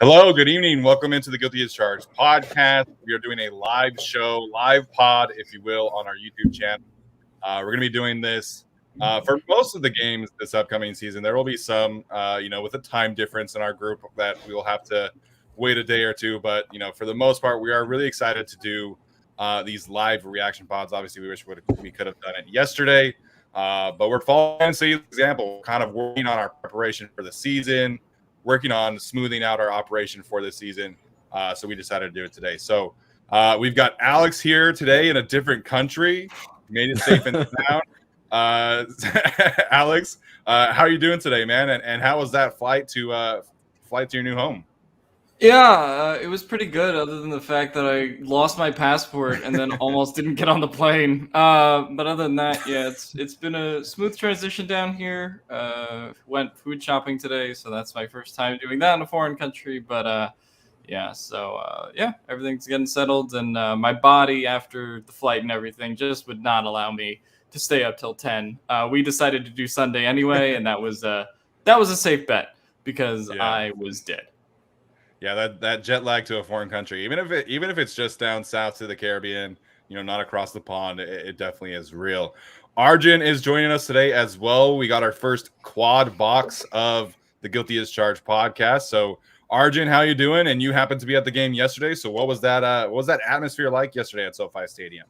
Hello, good evening. Welcome into the Guilty as Charged podcast. We are doing a live show, live pod, if you will, on our YouTube channel. We're going to be doing this for most of the games this upcoming season. There will be some, with a time difference in our group that we will have to wait a day or two. But, for the most part, we are really excited to do these live reaction pods. Obviously, we wish we could have done it yesterday. But we're following the example, kind of working on our preparation for the season, working on smoothing out our operation for this season. So we decided to do it today. So we've got Alex here today in a different country. Made it safe and sound. Alex, how are you doing today, man? And how was that flight to your new home? Yeah, it was pretty good, other than the fact that I lost my passport and then almost didn't get on the plane. But other than that, yeah, it's been a smooth transition down here. Went food shopping today, so that's my first time doing that in a foreign country. But yeah, so everything's getting settled, and my body after the flight and everything just would not allow me to stay up till 10. We decided to do Sunday anyway, and that was a safe bet because I was dead. Yeah, that jet lag to a foreign country, even if it's just down south to the Caribbean, not across the pond, it definitely is real. Arjun is joining us today as well. We got our first quad box of the Guilty as Charged podcast. So, Arjun, how you doing? And you happened to be at the game yesterday. So, what was that atmosphere like yesterday at SoFi Stadium?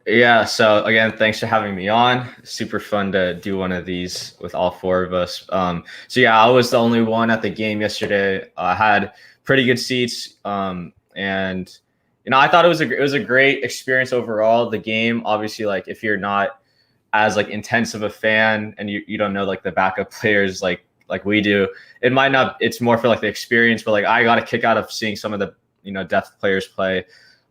Yeah, so again, thanks for having me on. Super fun to do one of these with all four of us. So yeah, I was the only one at the game yesterday. I had pretty good seats, and I thought it was a great experience overall. The game, obviously, like if you're not as like intense of a fan and you don't know like the backup players like we do, it might not. It's more for like the experience, but like I got a kick out of seeing some of the depth players play.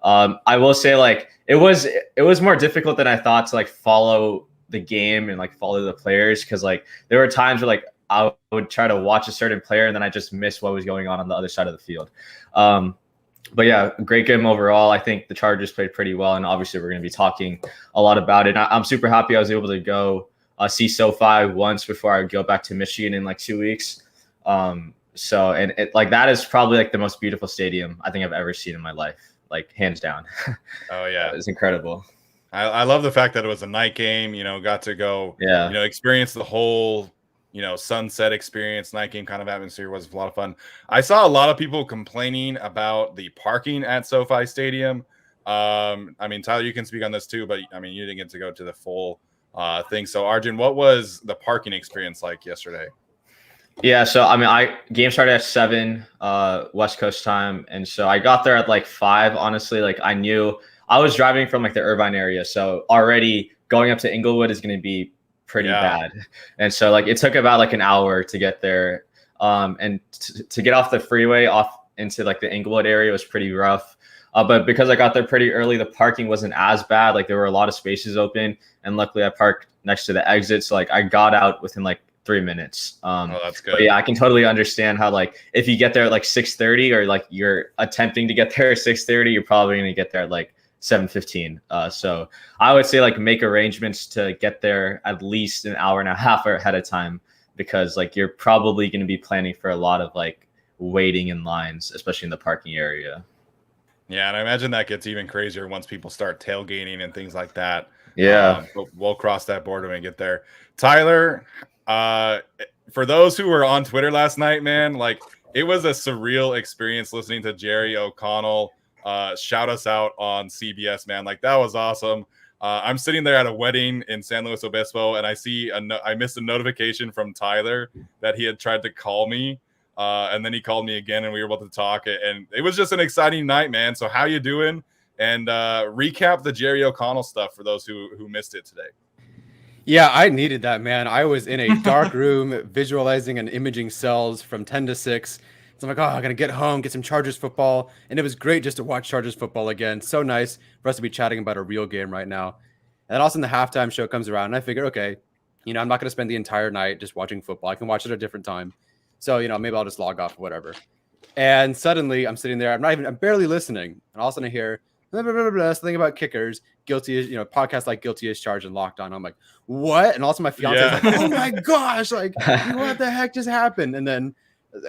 I will say like it was more difficult than I thought to like follow the game and like follow the players, because like there were times where like I would try to watch a certain player and then I just miss what was going on the other side of the field. But yeah, great game overall. I think the Chargers played pretty well, and obviously we're going to be talking a lot about it. I'm super happy I was able to go see SoFi once before I go back to Michigan in like 2 weeks. So like that is probably like the most beautiful stadium I think I've ever seen in my life. Like hands down. Oh yeah, it's incredible. I love the fact that it was a night game. Got to go. Experience the whole sunset experience. Night game kind of atmosphere was a lot of fun. I saw a lot of people complaining about the parking at SoFi Stadium. Tyler, you can speak on this too, but you didn't get to go to the full thing. So Arjun, what was the parking experience like yesterday? Yeah, so game started at 7 West Coast time, and so I got there at like 5. Honestly, like I knew I was driving from like the Irvine area, so already going up to Inglewood is going to be pretty bad, and so like it took about like an hour to get there, and to get off the freeway off into like the Inglewood area was pretty rough. But because I got there pretty early, the parking wasn't as bad. Like there were a lot of spaces open, and luckily I parked next to the exit, so like I got out within like 3 minutes. That's good. But yeah, I can totally understand how like if you get there at like 6:30 or like you're attempting to get there at 6:30, you're probably going to get there at like 7:15. So I would say like make arrangements to get there at least an hour and a half ahead of time, because like you're probably going to be planning for a lot of like waiting in lines, especially in the parking area. Yeah, and I imagine that gets even crazier once people start tailgating and things like that. Yeah, we'll cross that border when we get there. Tyler, for those who were on Twitter last night, man, like it was a surreal experience listening to Jerry O'Connell shout us out on CBS, man. Like that was awesome. I'm sitting there at a wedding in San Luis Obispo, and I missed a notification from Tyler that he had tried to call me, and then he called me again, and we were able to talk. And it was just an exciting night, man. So how you doing? And recap the Jerry O'Connell stuff for those who missed it today. Yeah, I needed that, man. I was in a dark room visualizing and imaging cells from 10 to 6. So I'm like, I got to get home, get some Chargers football. And it was great just to watch Chargers football again. So nice for us to be chatting about a real game right now. And also the halftime show comes around, and I figure, okay, I'm not going to spend the entire night just watching football. I can watch it at a different time. So, maybe I'll just log off or whatever. And suddenly I'm sitting there, I'm barely listening. And all of a sudden I hear, blah, blah, blah, blah, something about kickers, guilty as, podcasts like Guilty as Charged and Locked On. I'm like, what? And also my fiance is like, oh my gosh, like, what the heck just happened? And then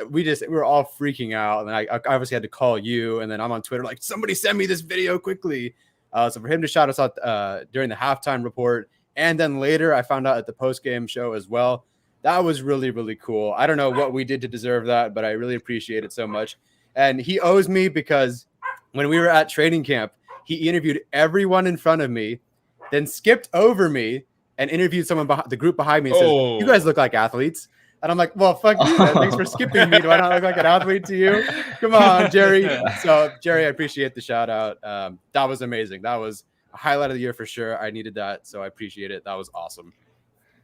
we were all freaking out, and I obviously had to call you, and then I'm on Twitter like, somebody send me this video quickly. So for him to shout us out during the halftime report, and then later I found out at the post game show as well. That was really, really cool. I don't know what we did to deserve that, but I really appreciate it so much. And he owes me because when we were at training camp, he interviewed everyone in front of me, then skipped over me and interviewed someone behind the group behind me and says, "You guys look like athletes." And I'm like, "Well, fuck you, man. Thanks for skipping me. Do I not look like an athlete to you? Come on, Jerry." So, Jerry, I appreciate the shout out. That was amazing. That was a highlight of the year for sure. I needed that, so I appreciate it. That was awesome.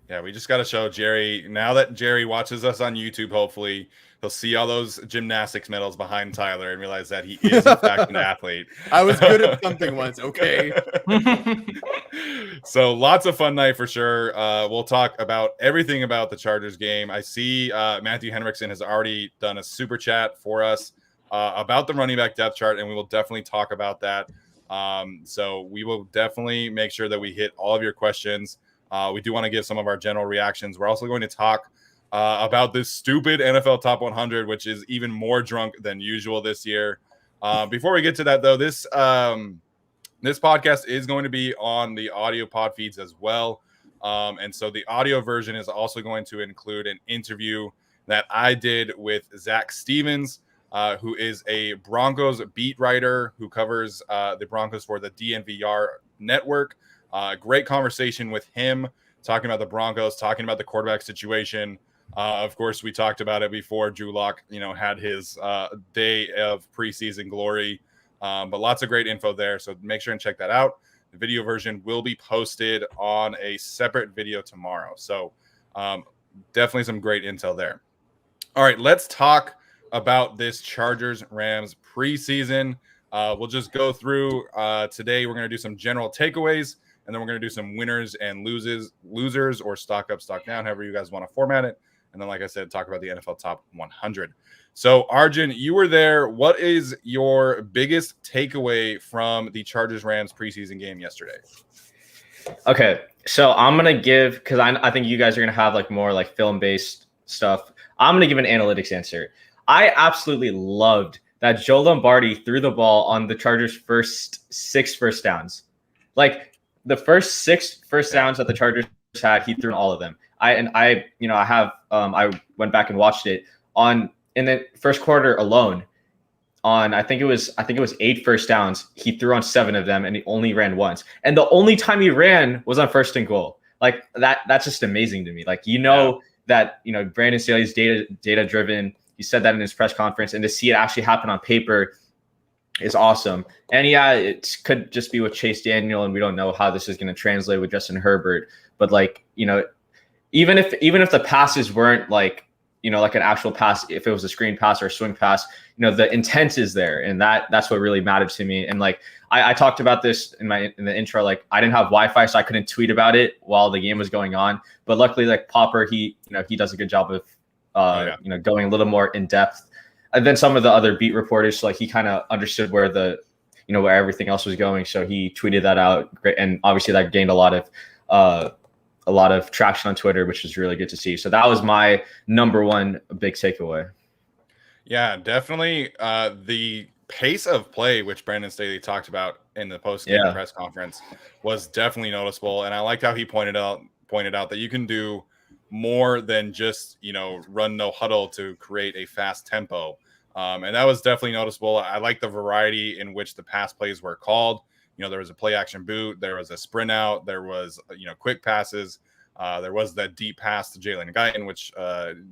Yeah, we just got to show Jerry. Now that Jerry watches us on YouTube, hopefully he'll see all those gymnastics medals behind Tyler and realize that he is in fact an athlete. I was good at something once. Okay. So lots of fun night for sure. We'll talk about everything about the Chargers game. I see Matthew Henriksen has already done a super chat for us about the running back depth chart, and we will definitely talk about that. So we will definitely make sure that we hit all of your questions. We do want to give some of our general reactions. We're also going to talk about this stupid NFL Top 100, which is even more drunk than usual this year. Before we get to that, though, this podcast is going to be on the audio pod feeds as well. And so the audio version is also going to include an interview that I did with Zach Stevens, who is a Broncos beat writer who covers the Broncos for the DNVR network. Great conversation with him, talking about the Broncos, talking about the quarterback situation. Of course, we talked about it before Drew Lock, had his day of preseason glory. But lots of great info there. So make sure and check that out. The video version will be posted on a separate video tomorrow. So definitely some great intel there. All right, let's talk about this Chargers-Rams preseason. We'll just go through today. We're going to do some general takeaways, and then we're going to do some winners and losers, or stock up, stock down, however you guys want to format it. And then, like I said, talk about the NFL Top 100. So, Arjun, you were there. What is your biggest takeaway from the Chargers-Rams preseason game yesterday? Okay, so I'm going to give, because I think you guys are going to have more film-based stuff. I'm going to give an analytics answer. I absolutely loved that Joe Lombardi threw the ball on the Chargers' first 6 first downs. The first 6 first downs that the Chargers had, he threw in all of them. I went back and watched it in the first quarter alone. I think it was 8 first downs. He threw on 7 of them, and he only ran once. And the only time he ran was on 1st and goal. That's just amazing to me. That Brandon Staley's data driven. He said that in his press conference, and to see it actually happen on paper is awesome. And yeah, it could just be with Chase Daniel, and we don't know how this is going to translate with Justin Herbert. But even if the passes weren't an actual pass, if it was a screen pass or a swing pass, the intent is there, and that's what really mattered to me. And I talked about this in the intro. I didn't have Wi-Fi, so I couldn't tweet about it while the game was going on. But luckily, Popper, he does a good job of going a little more in depth. And then some of the other beat reporters, he kind of understood where where everything else was going. So he tweeted that out, and obviously that gained a lot of traction on Twitter, which is really good to see. So that was my number one big takeaway. Yeah, definitely. The pace of play, which Brandon Staley talked about in the post-game press conference, was definitely noticeable. And I liked how he pointed out that you can do more than just, run no huddle to create a fast tempo. And that was definitely noticeable. I like the variety in which the pass plays were called. There was a play action boot, there was a sprint out, there was, quick passes. There was that deep pass to Jalen Guyton, which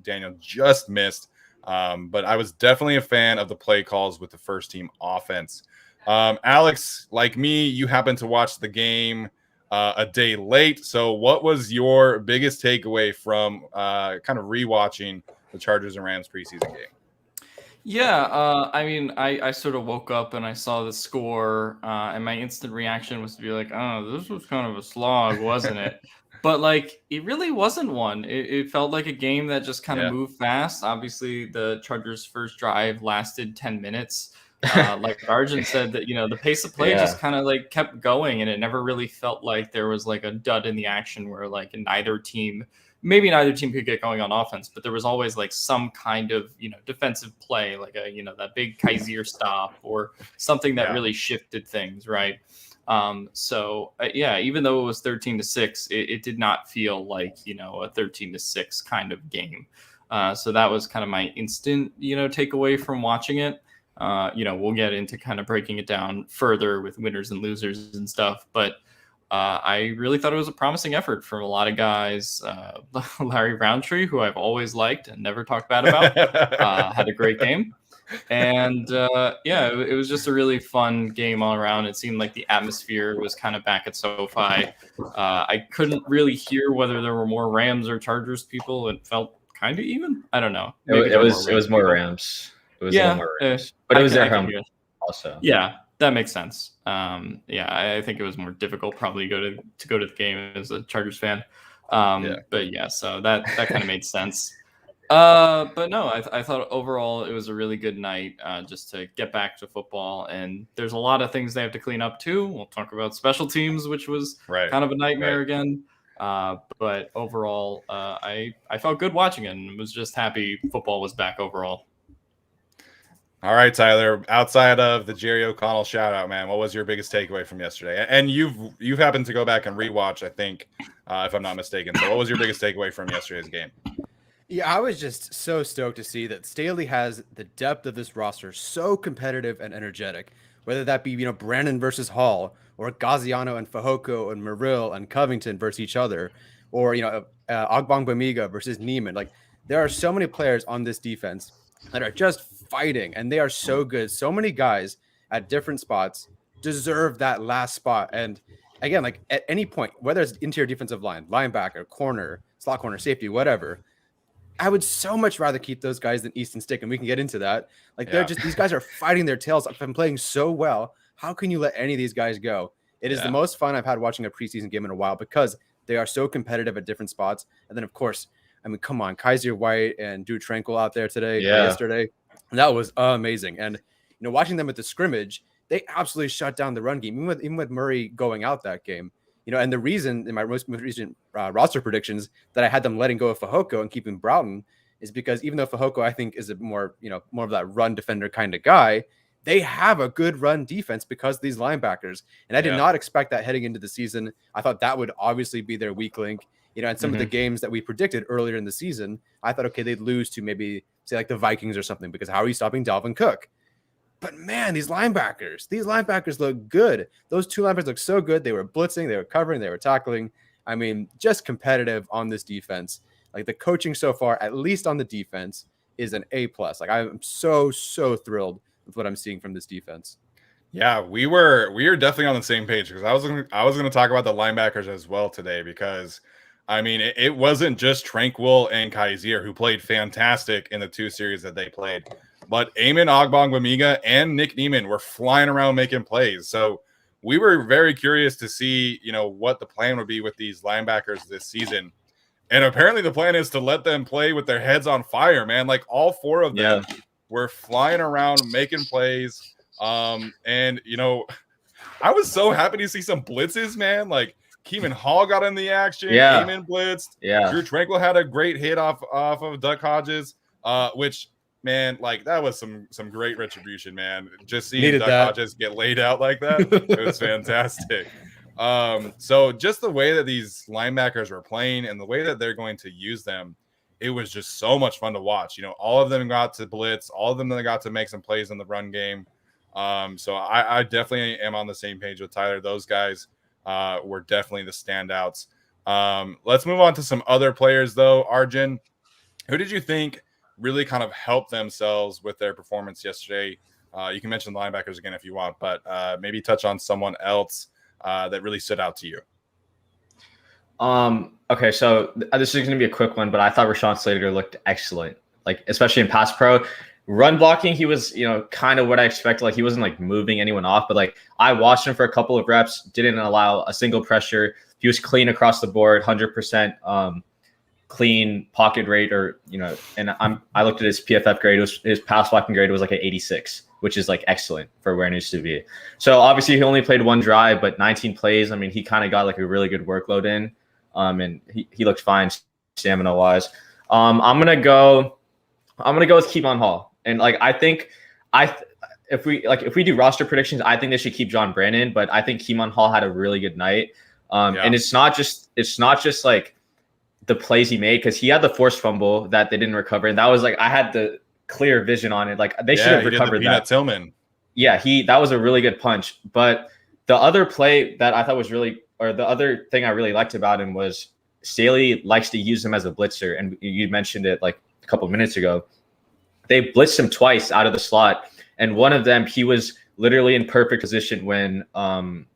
Daniel just missed. But I was definitely a fan of the play calls with the first team offense. Alex, like me, you happened to watch the game a day late. So what was your biggest takeaway from kind of rewatching the Chargers and Rams preseason game? Yeah, I sort of woke up and I saw the score, and my instant reaction was to be like, oh, this was kind of a slog, wasn't it? But it really wasn't one. It felt like a game that just kind of moved fast. Obviously, the Chargers' first drive lasted 10 minutes. Like Arjun said, that the pace of play just kind of kept going, and it never really felt like there was a dud in the action where neither team maybe neither team could get going on offense, but there was always like some kind of, defensive play, like that big Kaiser stop or something that really shifted things, right? Even though it was 13-6, it did not feel like, a 13-6 kind of game. So that was kind of my instant, takeaway from watching it. We'll get into kind of breaking it down further with winners and losers and stuff, but I really thought it was a promising effort from a lot of guys. Larry Rountree, who I've always liked and never talked bad about, had a great game. And it was just a really fun game all around. It seemed like the atmosphere was kind of back at SoFi. I couldn't really hear whether there were more Rams or Chargers people. It felt kind of even. I don't know. It was more Rams. It was more Rams. But it was their home also. Yeah. That makes sense. I think it was more difficult probably to go to the game as a Chargers fan. But yeah, so that kind of made sense. But no, I thought overall it was a really good night just to get back to football. And there's a lot of things they have to clean up too. We'll talk about special teams, which was kind of a nightmare again. But overall, I felt good watching it and was just happy football was back overall. All right, Tyler, outside of the Jerry O'Connell shout out, man, what was your biggest takeaway from yesterday? And you've happened to go back and rewatch, I think, if I'm not mistaken. So what was your biggest takeaway from yesterday's game? Yeah, I was just so stoked to see that Staley has the depth of this roster so competitive and energetic, whether that be, Brandon versus Hall or Gaziano and Fehoko and Merrill and Covington versus each other, or, Ogbongbemiga versus Neiman. Like, there are so many players on this defense that are just fighting, and they are so good. So many guys at different spots deserve that last spot. And again, like at any point, whether it's interior defensive line, linebacker, corner, slot corner, safety, whatever, I would so much rather keep those guys than Easton Stick, and we can get into that. Like they're just, these guys are fighting their tails off and playing so well. How can you let any of these guys go? It is the most fun I've had watching a preseason game in a while because they are so competitive at different spots. And then of course, I mean, come on, Kaiser White and Drew Tranquil out there yesterday. That was amazing. And, watching them at the scrimmage, they absolutely shut down the run game, even with Murray going out that game. And the reason in my most recent roster predictions that I had them letting go of Fehoko and keeping Broughton is because even though Fehoko, I think, is a more of that run defender kind of guy, they have a good run defense because of these linebackers. And I did not expect that heading into the season. I thought that would obviously be their weak link. And some of the games that we predicted earlier in the season, I thought, okay, they'd lose to maybe say like the Vikings or something, because how are you stopping Dalvin Cook? But man, these linebackers look good. Those two linebackers look so good. They were blitzing, they were covering, they were tackling. I mean, just competitive on this defense. Like the coaching so far, at least on the defense, is an A+. Like I'm so thrilled with what I'm seeing from this defense. Yeah, we were definitely on the same page because I was going to talk about the linebackers as well today because I mean, it wasn't just Tranquil and Kaiser who played fantastic in the two series that they played, but Eamon Ogbongbemiga and Nick Neiman were flying around making plays. So we were very curious to see, what the plan would be with these linebackers this season. And apparently the plan is to let them play with their heads on fire, man. Like all four of them were flying around making plays. I was so happy to see some blitzes, man. Like, Keeman Hall got in the action. Eamon blitzed. Drew Tranquil had a great hit off of Duck Hodges, which, man, like that was some great retribution, man. Just seeing Duck Hodges get laid out like that, it was fantastic. So just the way that these linebackers were playing and the way that they're going to use them, it was just so much fun to watch. All of them got to blitz. All of them got to make some plays in the run game. So I definitely am on the same page with Tyler. Those guys were definitely the standouts. Let's move on to some other players, though. Arjun, who did you think really kind of helped themselves with their performance yesterday? You can mention the linebackers again if you want, but maybe touch on someone else that really stood out to you. Okay, so this is going to be a quick one, but I thought Rashawn Slater looked excellent, like especially in pass pro. Run blocking, he was, kind of what I expected. Like he wasn't like moving anyone off, but like I watched him for a couple of reps, didn't allow a single pressure. He was clean across the board, 100% clean pocket rate, or and I looked at his PFF grade. His pass blocking grade was like an 86, which is like excellent for where it needs to be. So obviously he only played one drive, but 19 plays. I mean, he kind of got like a really good workload in, and he looked fine. stamina wise. I'm gonna go with Keemon Hall, and like I think if we do roster predictions, I think they should keep John Brandon, but I think Keemon Hall had a really good night. And it's not just like the plays he made, because he had the forced fumble that they didn't recover, and that was like I had the clear vision on it. Like they should have recovered that. Tillman. Yeah, that was a really good punch. But the other play that I thought was the other thing I really liked about him was Staley likes to use him as a blitzer, and you mentioned it like a couple of minutes ago. They blitzed him twice out of the slot, and one of them he was literally in perfect position when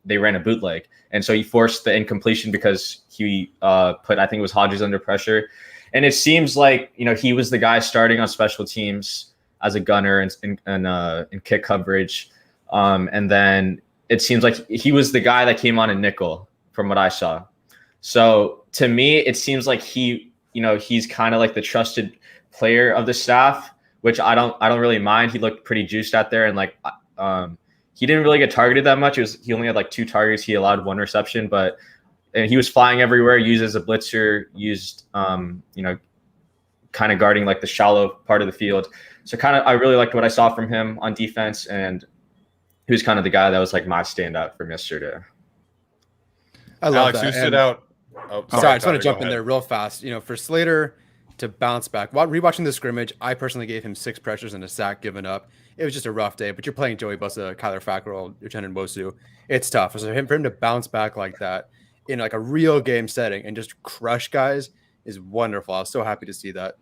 they ran a bootleg, and so he forced the incompletion because he put, I think it was Hodges, under pressure. And it seems like, you know, he was the guy starting on special teams as a gunner and kick coverage, and then it seems like he was the guy that came on in nickel from what I saw. So to me, it seems like he's kind of like the trusted player of the staff, which I don't really mind. He looked pretty juiced out there, and like he didn't really get targeted that much. He only had like 2 targets. He allowed 1 reception, and he was flying everywhere, used as a blitzer, kind of guarding like the shallow part of the field. So I really liked what I saw from him on defense, and he was kind of the guy that was like my standout from yesterday. I love Alex, that. who stood out? Oh, Sorry, I just want to jump in there real fast. You know, for Slater to bounce back, while rewatching the scrimmage, I personally gave him 6 pressures and a sack given up. It was just a rough day, but you're playing Joey Bosa, Kyler Fackrell, Lieutenant Wosu. It's tough. So for him to bounce back like that in like a real game setting and just crush guys is wonderful. I was so happy to see that.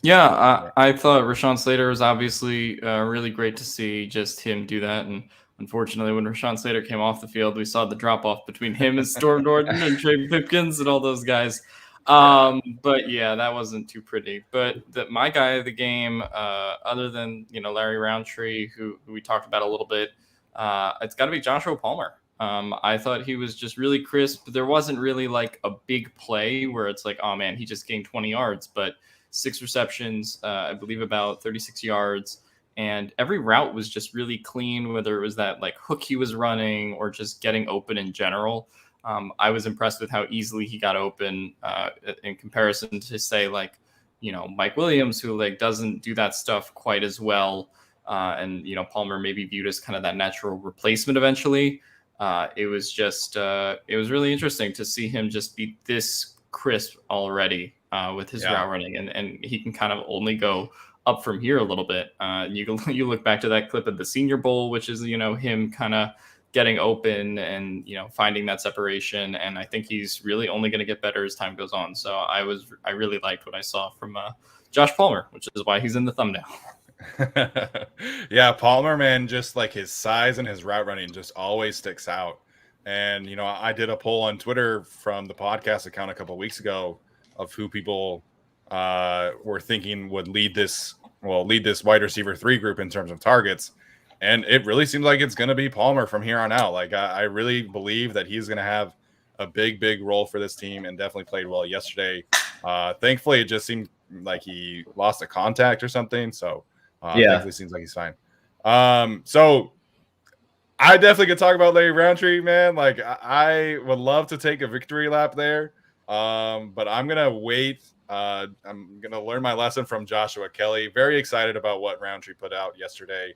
Yeah, I thought Rashawn Slater was obviously really great to see just him do that. And unfortunately, when Rashawn Slater came off the field, we saw the drop-off between him and Storm Norton and Trey Pipkins and all those guys. But yeah, that wasn't too pretty. But my guy of the game, other than Larry Rountree, who we talked about a little bit, it's got to be Joshua Palmer. I thought he was just really crisp. There wasn't really like a big play where it's like, oh man, he just gained 20 yards, but 6 receptions, I believe about 36 yards. And every route was just really clean, whether it was that like hook he was running or just getting open in general. I was impressed with how easily he got open in comparison to say like, Mike Williams, who like doesn't do that stuff quite as well. And Palmer may be viewed as kind of that natural replacement eventually. It was just it was really interesting to see him just be this crisp already with his route running, and he can kind of only go up from here a little bit. You look back to that clip of the Senior Bowl, which is him kind of getting open and finding that separation, and I think he's really only going to get better as time goes on. So I really liked what I saw from Josh Palmer, which is why he's in the thumbnail. Yeah, Palmer, man, just like his size and his route running just always sticks out. And I did a poll on Twitter from the podcast account a couple of weeks ago of who people were thinking would lead this wide receiver 3 group in terms of targets. And it really seems like it's going to be Palmer from here on out. Like I really believe that he's going to have a big role for this team, and definitely played well yesterday. Thankfully, it just seemed like he lost a contact or something. So definitely seems like he's fine. So I definitely could talk about Larry Rountree, man. Like I would love to take a victory lap there. But I'm going to wait. I'm going to learn my lesson from Joshua Kelly. Very excited about what Rountree put out yesterday.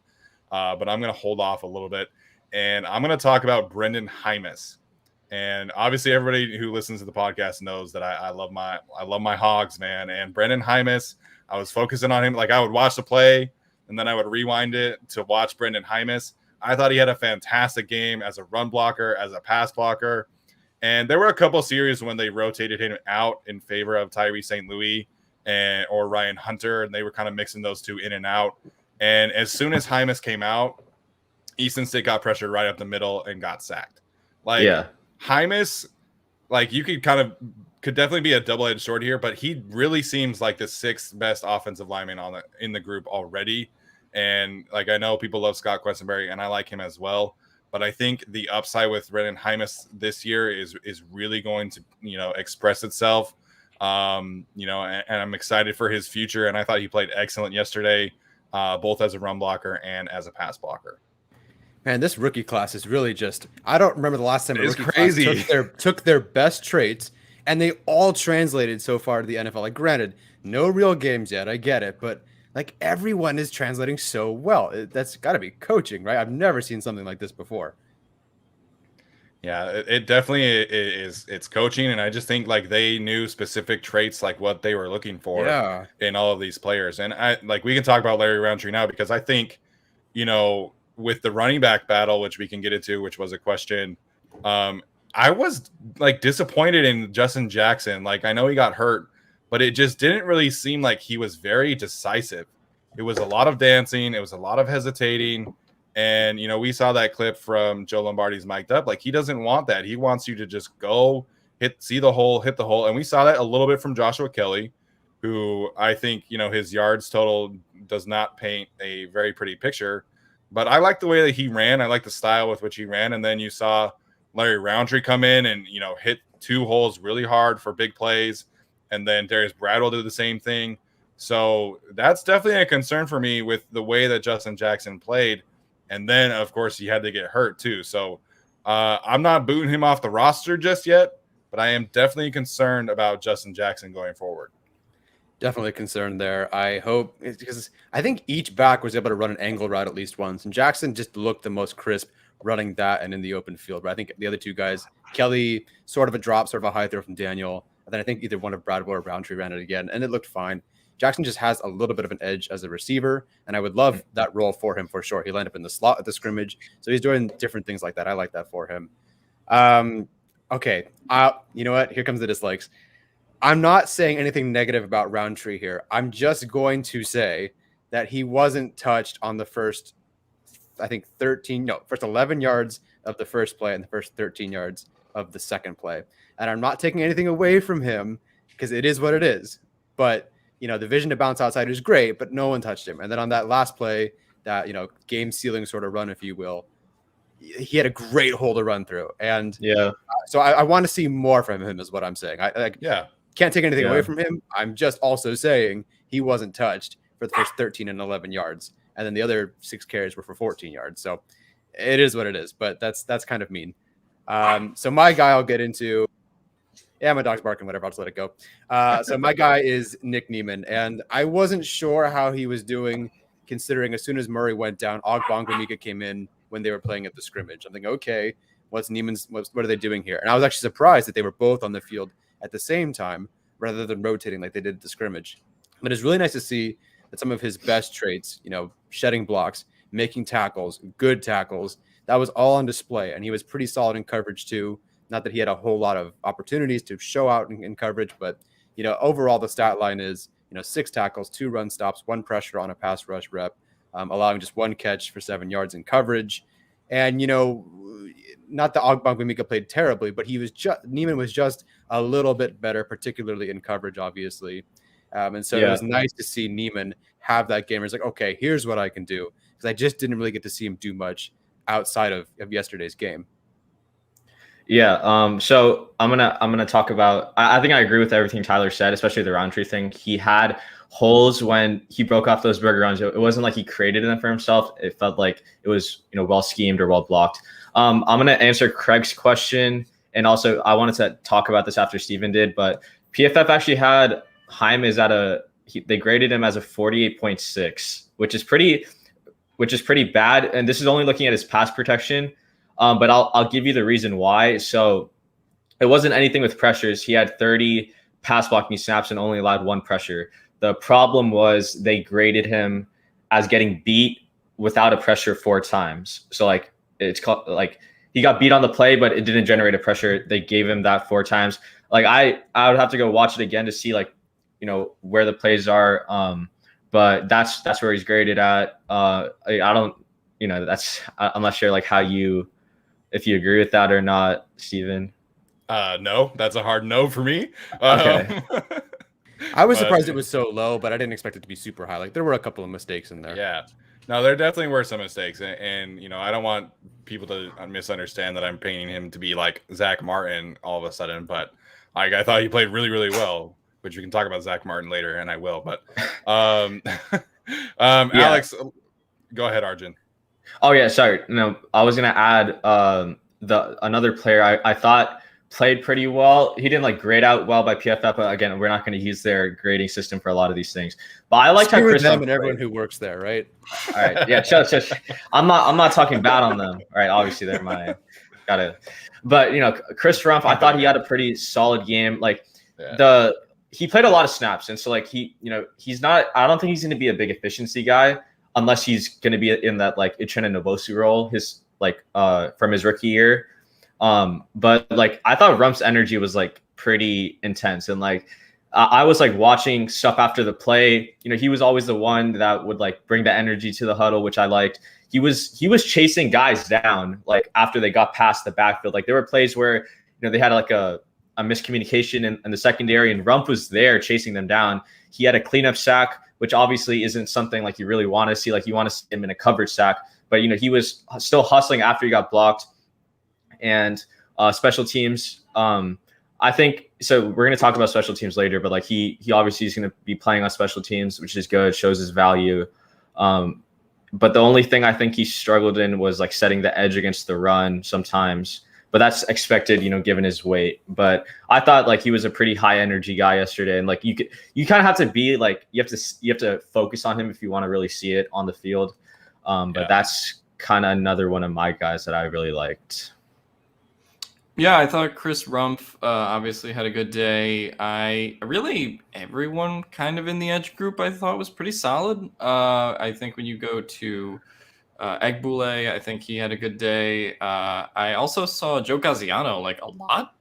But I'm going to hold off a little bit, and I'm going to talk about Brendan Hymas. And obviously everybody who listens to the podcast knows that I love my Hogs, man. And Brendan Hymas, I was focusing on him. Like I would watch the play and then I would rewind it to watch Brendan Hymas. I thought he had a fantastic game as a run blocker, as a pass blocker. And there were a couple of series when they rotated him out in favor of Tyree St. Louis or Ryan Hunter, and they were kind of mixing those two in and out. And as soon as Hymas came out, Easton Stick got pressured right up the middle and got sacked. Hymas, like you could definitely be a double-edged sword here, but he really seems like the 6th best offensive lineman in the group already. And like I know people love Scott Questenberry, and I like him as well. But I think the upside with Brendan Hymas this year is really going to express itself. And I'm excited for his future. And I thought he played excellent yesterday. Both as a run blocker and as a pass blocker. Man, this rookie class is really just, I don't remember the last time a rookie crazy. class took their best traits and they all translated so far to the NFL. Like, granted, no real games yet, I get it, but like everyone is translating so well. That's got to be coaching, right? I've never seen something like this before. Yeah, it definitely is. It's coaching, and I just think like they knew specific traits, like what they were looking for in all of these players. And I like we can talk about Larry Rountree now because I think, with the running back battle, which we can get into, which was a question, I was like disappointed in Justin Jackson. Like I know he got hurt, but it just didn't really seem like he was very decisive. It was a lot of dancing. It was a lot of hesitating. And, we saw that clip from Joe Lombardi's mic'd up. Like, he doesn't want that. He wants you to just go see the hole, hit the hole. And we saw that a little bit from Joshua Kelly, who I think, his yards total does not paint a very pretty picture. But I like the way that he ran. I like the style with which he ran. And then you saw Larry Rountree come in and, hit 2 holes really hard for big plays. And then Darius Bradwell did the same thing. So that's definitely a concern for me with the way that Justin Jackson played. And then, of course, he had to get hurt, too. So I'm not booting him off the roster just yet, but I am definitely concerned about Justin Jackson going forward. Definitely concerned there. I hope because I think each back was able to run an angle route at least once. And Jackson just looked the most crisp running that and in the open field. But I think the other 2 guys, Kelly, sort of a drop, sort of a high throw from Daniel. And then I think either one of Bradwell or Rountree ran it again, and it looked fine. Jackson just has a little bit of an edge as a receiver, and I would love that role for him for sure. He'll end up in the slot at the scrimmage, so he's doing different things like that. I like that for him. Okay, you know what? Here comes the dislikes. I'm not saying anything negative about Rountree here. I'm just going to say that he wasn't touched on the first, I think, first 11 yards of the first play and the first 13 yards of the second play. And I'm not taking anything away from him because it is what it is. But the vision to bounce outside is great, but no one touched him. And then on that last play, that, game sealing sort of run, if you will, he had a great hole to run through. And so I want to see more from him is what I'm saying. I can't take anything away from him. I'm just also saying he wasn't touched for the first 13 and 11 yards. And then the other 6 carries were for 14 yards. So it is what it is, but that's kind of mean. So my guy I'll get into. Yeah, my dog's barking, whatever. I'll just let it go. So my guy is Nick Neiman, and I wasn't sure how he was doing, considering as soon as Murray went down, Ogbongbemika came in when they were playing at the scrimmage. I'm thinking, okay, what are they doing here? And I was actually surprised that they were both on the field at the same time rather than rotating like they did at the scrimmage. But it's really nice to see that some of his best traits, shedding blocks, making tackles, good tackles, that was all on display, and he was pretty solid in coverage too. Not that he had a whole lot of opportunities to show out in coverage, but, overall the stat line is, 6 tackles, 2 run stops, 1 pressure on a pass rush rep, allowing just 1 catch for 7 yards in coverage. And, not that Ogbongbemika played terribly, but Neiman was just a little bit better, particularly in coverage, obviously. And so it was nice to see Neiman have that game where it's like, okay, here's what I can do. Because I just didn't really get to see him do much outside of yesterday's game. Yeah. So I'm gonna talk about. I think I agree with everything Tyler said, especially the Rountree thing. He had holes when he broke off those burger runs. It wasn't like he created them for himself. It felt like it was well schemed or well blocked. I'm gonna answer Craig's question, and also I wanted to talk about this after Steven did. But PFF actually had Hymas they graded him as a 48.6, which is pretty bad. And this is only looking at his pass protection. But I'll give you the reason why. So it wasn't anything with pressures. He had 30 pass blocking snaps and only allowed 1 pressure. The problem was they graded him as getting beat without a pressure 4 times. So it's called he got beat on the play, but it didn't generate a pressure. They gave him that 4 times. I would have to go watch it again to see where the plays are. But that's where he's graded at. I don't, I'm not sure if you agree with that or not, Steven. No, that's a hard no for me. Okay. I was surprised it was so low, but I didn't expect it to be super high. There were a couple of mistakes in there. Yeah. No, there definitely were some mistakes. And I don't want people to misunderstand that I'm painting him to be like Zach Martin all of a sudden. But I thought he played really, really well, which we can talk about Zach Martin later, and I will. But Alex, go ahead, Arjun. Oh yeah, sorry. No, I was gonna add another player. I thought played pretty well. He didn't like grade out well by PFF, but again, we're not going to use their grading system for a lot of these things. But I liked how Screw Chris them and everyone who works there, right? All right, yeah, shush. I'm not talking bad on them. All right, obviously they're my but Chris Rumph, I thought he had a pretty solid game. Like he played a lot of snaps, and so like he's not. I don't think he's going to be a big efficiency guy unless he's going to be in that like Uchenna Nwosu role. His like from his rookie year. But like I thought Rumph's energy was like pretty intense, and like I was like watching stuff after the play. He was always the one that would like bring the energy to the huddle, which I liked. He was chasing guys down like after they got past the backfield. Like there were plays where they had like a miscommunication in the secondary, and Rumph was there chasing them down. He had a cleanup sack, which obviously isn't something like you really want to see. Like you want to see him in a coverage sack, but he was still hustling after he got blocked. And special teams, I think so. We're going to talk about special teams later, but like he obviously is going to be playing on special teams, which is good, shows his value. But the only thing I think he struggled in was like setting the edge against the run sometimes, but that's expected, given his weight. But I thought like he was a pretty high energy guy yesterday, and like you kind of have to be like you have to focus on him if you want to really see it on the field. But that's kind of another one of my guys that I really liked. Yeah, I thought Chris Rumph obviously had a good day. Everyone kind of in the edge group I thought was pretty solid. I think when you go to Egbule, I think he had a good day. I also saw Joe Gaziano like a lot,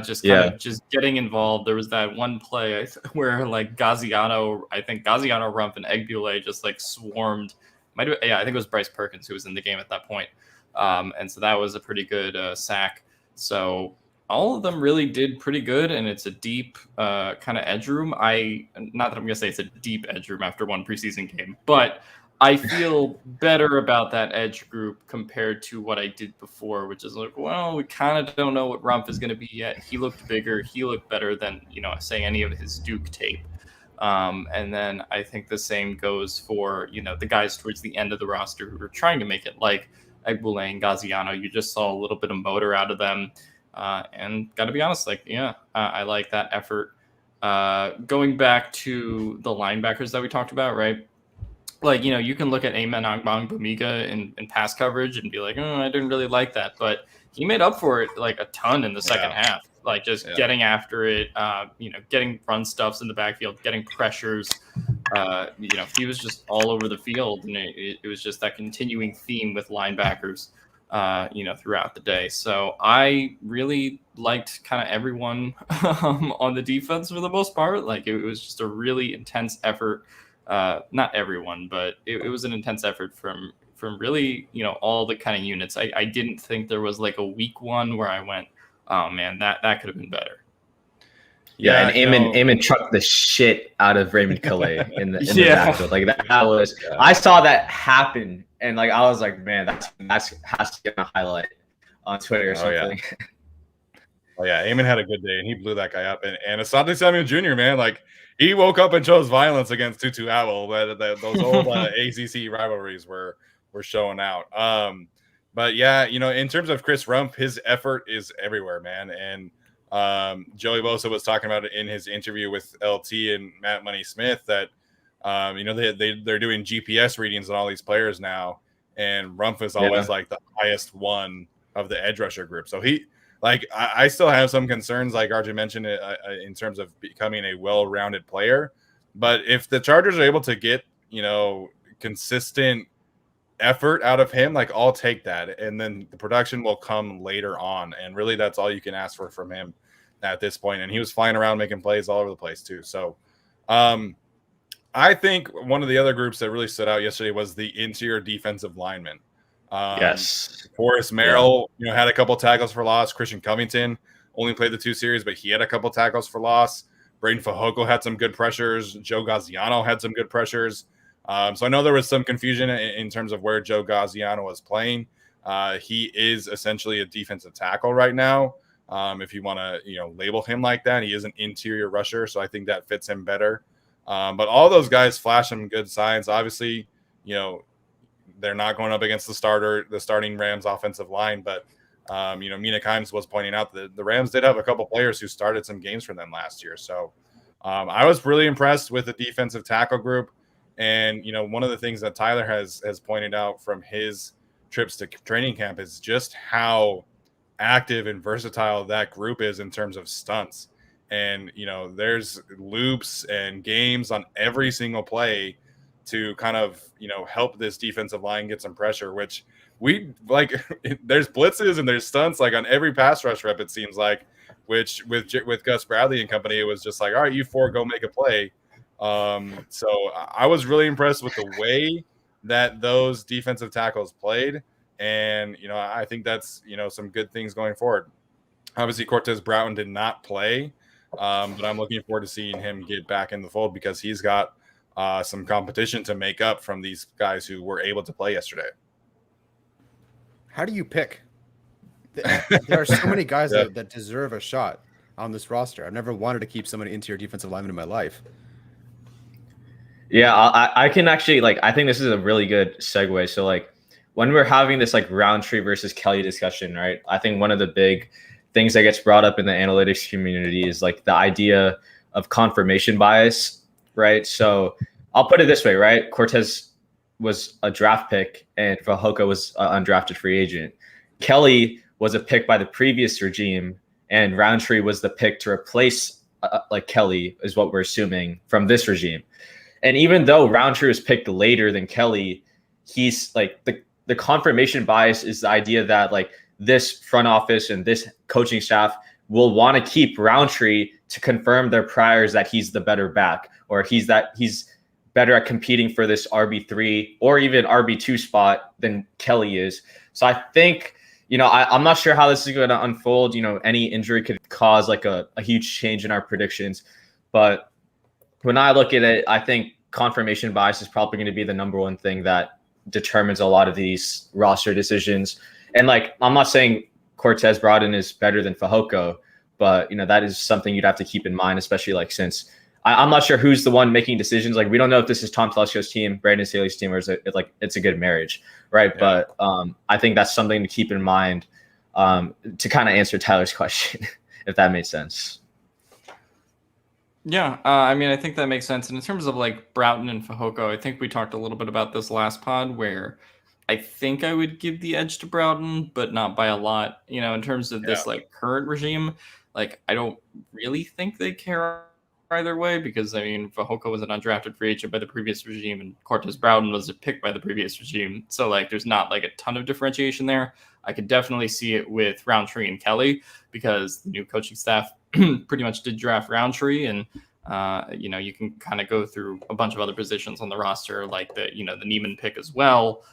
just getting involved. There was that one play where like Gaziano, Rumph, and Egbule just like swarmed. I think it was Bryce Perkins who was in the game at that point. And so that was a pretty good sack. So all of them really did pretty good, and it's a deep kind of edge room. Not that I'm going to say it's a deep edge room after one preseason game, but I feel better about that edge group compared to what I did before, which is like, well, we kind of don't know what Rumph is going to be yet. He looked bigger. He looked better than, say any of his Duke tape. And then I think the same goes for, the guys towards the end of the roster who are trying to make it like Egbule and Gaziano. You just saw a little bit of motor out of them. And got to be honest, I like that effort. Going back to the linebackers that we talked about, right? Like, you can look at Amen Ogbongbemiga in pass coverage and be like, oh, I didn't really like that. But he made up for it like a ton in the second half. Like just getting after it, getting run stuffs in the backfield, getting pressures. He was just all over the field, and it was just that continuing theme with linebackers, throughout the day. So I really liked kind of everyone on the defense for the most part. Like it was just a really intense effort. Not everyone, but it was an intense effort from really, all the kind of units. I didn't think there was like a weak one where I went, oh man, that could have been better. Yeah, and Eamon trucked the shit out of Raymond Calais in the backfield. Like that was, I saw that happen, and like I was like, man, that's has to get a highlight on Twitter or something. Eamon had a good day, and he blew that guy up. And Asante Samuel Jr., man, like he woke up and chose violence against Tutu Atwell. Those old ACC rivalries were showing out. But yeah, in terms of Chris Rumph, his effort is everywhere, man. And Joey Bosa was talking about it in his interview with LT and Matt Money Smith that they're doing GPS readings on all these players now, and Rumph is always like the highest one of the edge rusher group. So I still have some concerns, like Arjun mentioned, in terms of becoming a well-rounded player. But if the Chargers are able to get consistent effort out of him, like I'll take that, and then the production will come later on. And really, that's all you can ask for from him at this point. And he was flying around making plays all over the place too. So I think one of the other groups that really stood out yesterday was the interior defensive linemen. Forrest Merrill, had a couple tackles for loss. Christian Covington only played the 2 series, but he had a couple tackles for loss. Braden Fajoko had some good pressures. Joe Gaziano had some good pressures. So I know there was some confusion in terms of where Joe Gaziano was playing. He is essentially a defensive tackle right now. If you want to, label him like that, he is an interior rusher. So I think that fits him better. But all those guys flash some good signs. Obviously, they're not going up against the starting Rams offensive line, but Mina Kimes was pointing out that the Rams did have a couple players who started some games for them last year. So I was really impressed with the defensive tackle group. And, one of the things that Tyler has pointed out from his trips to training camp is just how active and versatile that group is in terms of stunts. And, there's loops and games on every single play to kind of, help this defensive line get some pressure, which we like. There's blitzes and there's stunts like on every pass rush rep, it seems like, which with Gus Bradley and company, it was just like, all right, you four go make a play. So I was really impressed with the way that those defensive tackles played. And, I think that's, some good things going forward. Obviously, Cortez Broughton did not play, but I'm looking forward to seeing him get back in the fold because he's got some competition to make up from these guys who were able to play yesterday. How do you pick? There are so many guys that deserve a shot on this roster. I've never wanted to keep somebody interior defensive lineman in my life. Yeah, I can actually, I think this is a really good segue. So, when we're having this, Rountree versus Kelly discussion, right? I think one of the big things that gets brought up in the analytics community is, the idea of confirmation bias, right? So, I'll put it this way, right? Cortez was a draft pick and Fehoko was an undrafted free agent. Kelly was a pick by the previous regime and Rountree was the pick to replace Kelly, is what we're assuming, from this regime. And even though Rountree was picked later than Kelly, he's the confirmation bias is the idea that this front office and this coaching staff will want to keep Rountree to confirm their priors that he's the better back, or he's better at competing for this RB3 or even RB2 spot than Kelly is. So I think, I'm not sure how this is going to unfold. Any injury could cause a huge change in our predictions. But when I look at it, I think confirmation bias is probably going to be the number one thing that determines a lot of these roster decisions. And I'm not saying Cortez Broughton is better than Fehoko, but that is something you'd have to keep in mind, especially since I'm not sure who's the one making decisions. We don't know if this is Tom Telesco's team, Brandon Staley's team, or is it's a good marriage, right? Yeah. But I think that's something to keep in mind to kind of answer Tyler's question, if that made sense. Yeah, I think that makes sense. And in terms of Broughton and Fehoko, I think we talked a little bit about this last pod where I think I would give the edge to Broughton, but not by a lot. In terms of this current regime, I don't really think they care either way because Fehoko was an undrafted free agent by the previous regime and Cortez Broughton was a pick by the previous regime. So there's not a ton of differentiation there. I could definitely see it with Rountree and Kelly because the new coaching staff pretty much did draft Rountree, and you can kind of go through a bunch of other positions on the roster, the Neiman pick as well,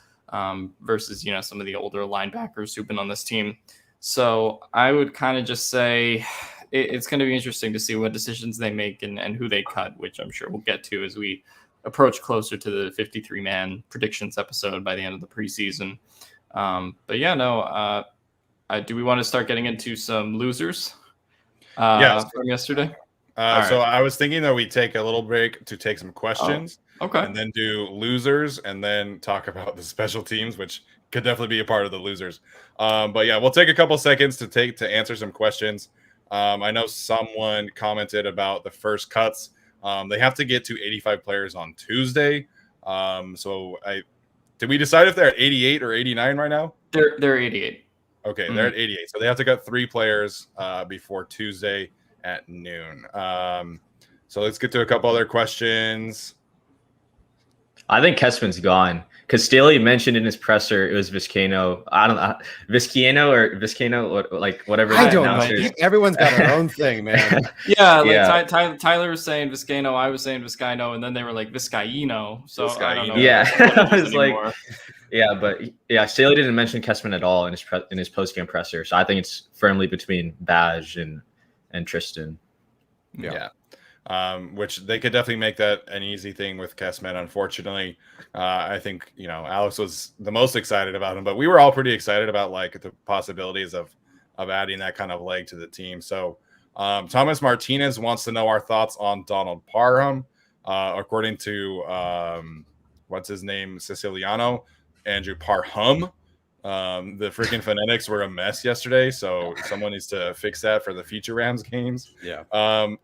versus some of the older linebackers who've been on this team. So I would kind of just say it's going to be interesting to see what decisions they make and who they cut, which I'm sure we'll get to as we approach closer to the 53-man predictions episode by the end of the preseason. But yeah, no. Do we want to start getting into some losers? From yesterday. So I was thinking that we take a little break to take some questions, okay, and then do losers, and then talk about the special teams, which could definitely be a part of the losers. But yeah, we'll take a couple seconds to answer some questions. I know someone commented about the first cuts. They have to get to 85 players on Tuesday. Did we decide if they're at 88 or 89 right now? They're 88. Okay, they're at 88. So they have to cut 3 players before Tuesday at noon. So let's get to a couple other questions. I think Kessman's gone because Staley mentioned in his presser it was Vizcaino. I don't know, Vizcaino or Vizcaino, whatever. I don't know. Everyone's got their own thing, man. Yeah, Tyler was saying Vizcaino, I was saying Vizcaino, and then they were like Vizcaino. So Vizcaino. I don't know. Yeah, I was Staley didn't mention Kessman at all in his post game presser. So I think it's firmly between Badge and Tristan. Yeah. Which they could definitely make that an easy thing with Kessman. Unfortunately, I think Alex was the most excited about him, but we were all pretty excited about the possibilities of adding that kind of leg to the team. So Thomas Martinez wants to know our thoughts on Donald Parham. According to what's his name, Siciliano, Andrew Parham. The freaking phonetics were a mess yesterday, so someone needs to fix that for the future Rams games. Yeah.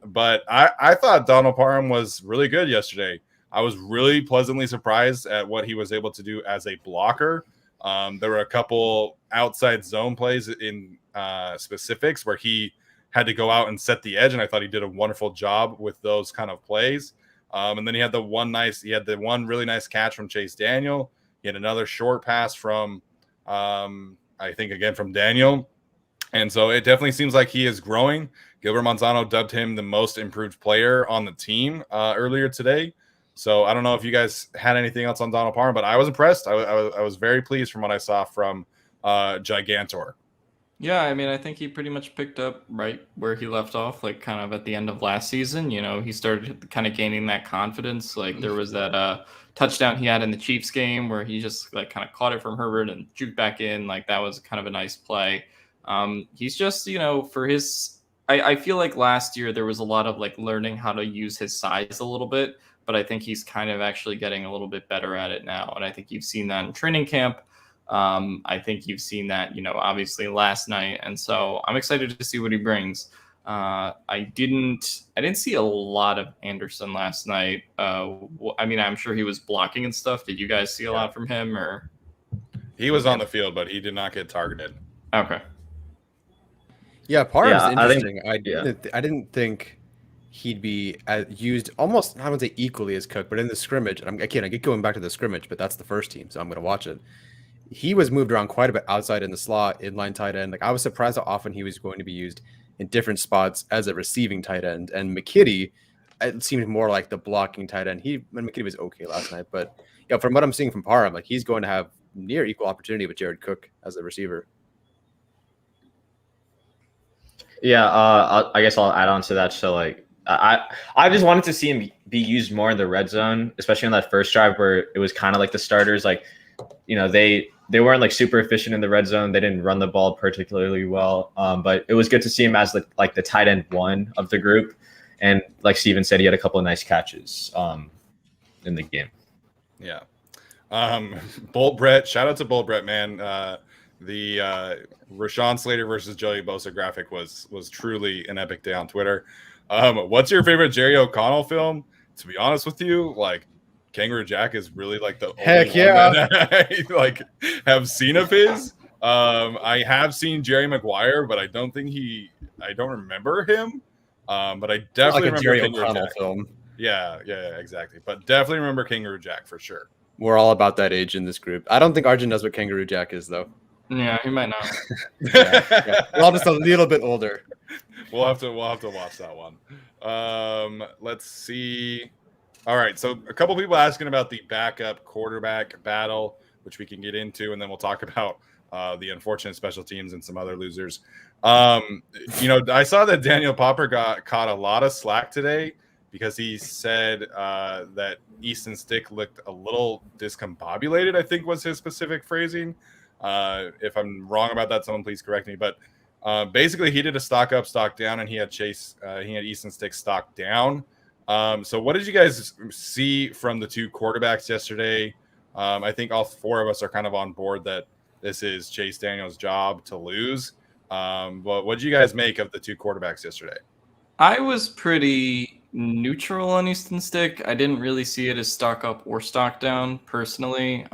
But I thought Donald Parham was really good yesterday. I was really pleasantly surprised at what he was able to do as a blocker. There were a couple outside zone plays in specifics where he had to go out and set the edge, and I thought he did a wonderful job with those kind of plays. And then he had the one really nice catch from Chase Daniel. He had another short pass from I think again from Daniel. And so it definitely seems like he is growing. Gilbert Manzano dubbed him the most improved player on the team earlier today. So I don't know if you guys had anything else on Donald Parham, but I was impressed. I was very pleased from what I saw from Gigantor. Yeah, I mean, I think he pretty much picked up right where he left off, like kind of at the end of last season. You know, he started kind of gaining that confidence. Like there was that touchdown he had in the Chiefs game where he just like kind of caught it from Herbert and juked back in. Like that was kind of a nice play. He's just, you know, for his, I feel like last year there was a lot of like learning how to use his size a little bit, but I think he's kind of actually getting a little bit better at it now. And I think you've seen that in training camp. I think you've seen that, you know, obviously last night. And so I'm excited to see what he brings. I didn't see a lot of Anderson last night. I mean, I'm sure he was blocking and stuff. Did you guys see a lot from him, or? He was on the field, but he did not get targeted. Okay. Yeah, Parham's interesting. I I didn't think he'd be used almost, I would say equally as Cook, but in the scrimmage, and I get going back to the scrimmage, but that's the first team, so I'm going to watch it. He was moved around quite a bit outside in the slot, inline tight end. Like I was surprised how often he was going to be used in different spots as a receiving tight end. And McKitty, it seemed more like the blocking tight end. McKitty was okay last night, but yeah, from what I'm seeing from Parham, like he's going to have near equal opportunity with Jared Cook as a receiver. Yeah, I guess I'll add on to that. So like, I just wanted to see him be used more in the red zone, especially on that first drive where it was kind of like the starters, like, you know, they weren't like super efficient in the red zone. They didn't run the ball particularly well, but it was good to see him as like the tight end one of the group. And like Steven said, he had a couple of nice catches in the game. Yeah. Bolt Brett, shout out to Bolt Brett, man. The Rashawn Slater versus Joey Bosa graphic was truly an epic day on Twitter. What's your favorite Jerry O'Connell film? To be honest with you, like Kangaroo Jack is really like the only one that I like have seen of his. I have seen Jerry Maguire, but I don't remember him. But I definitely like remember Jerry Kangaroo O'Connell Jack. film. Yeah, exactly. But definitely remember Kangaroo Jack for sure. We're all about that age in this group. I don't think Arjun knows what Kangaroo Jack is, though. Yeah, he might not. Yeah. We're all just a little bit older. We'll have to watch that one. Let's see. All right, so a couple people asking about the backup quarterback battle, which we can get into, and then we'll talk about the unfortunate special teams and some other losers. You know, I saw that Daniel Popper caught a lot of slack today because he said that Easton Stick looked a little discombobulated, I think was his specific phrasing. If I'm wrong about that, someone please correct me. But basically, he did a stock up, stock down, and he had Easton Stick stock down. So what did you guys see from the two quarterbacks yesterday? I think all four of us are kind of on board that this is Chase Daniel's job to lose. But what did you guys make of the two quarterbacks yesterday? I was pretty neutral on Easton Stick. I didn't really see it as stock up or stock down personally.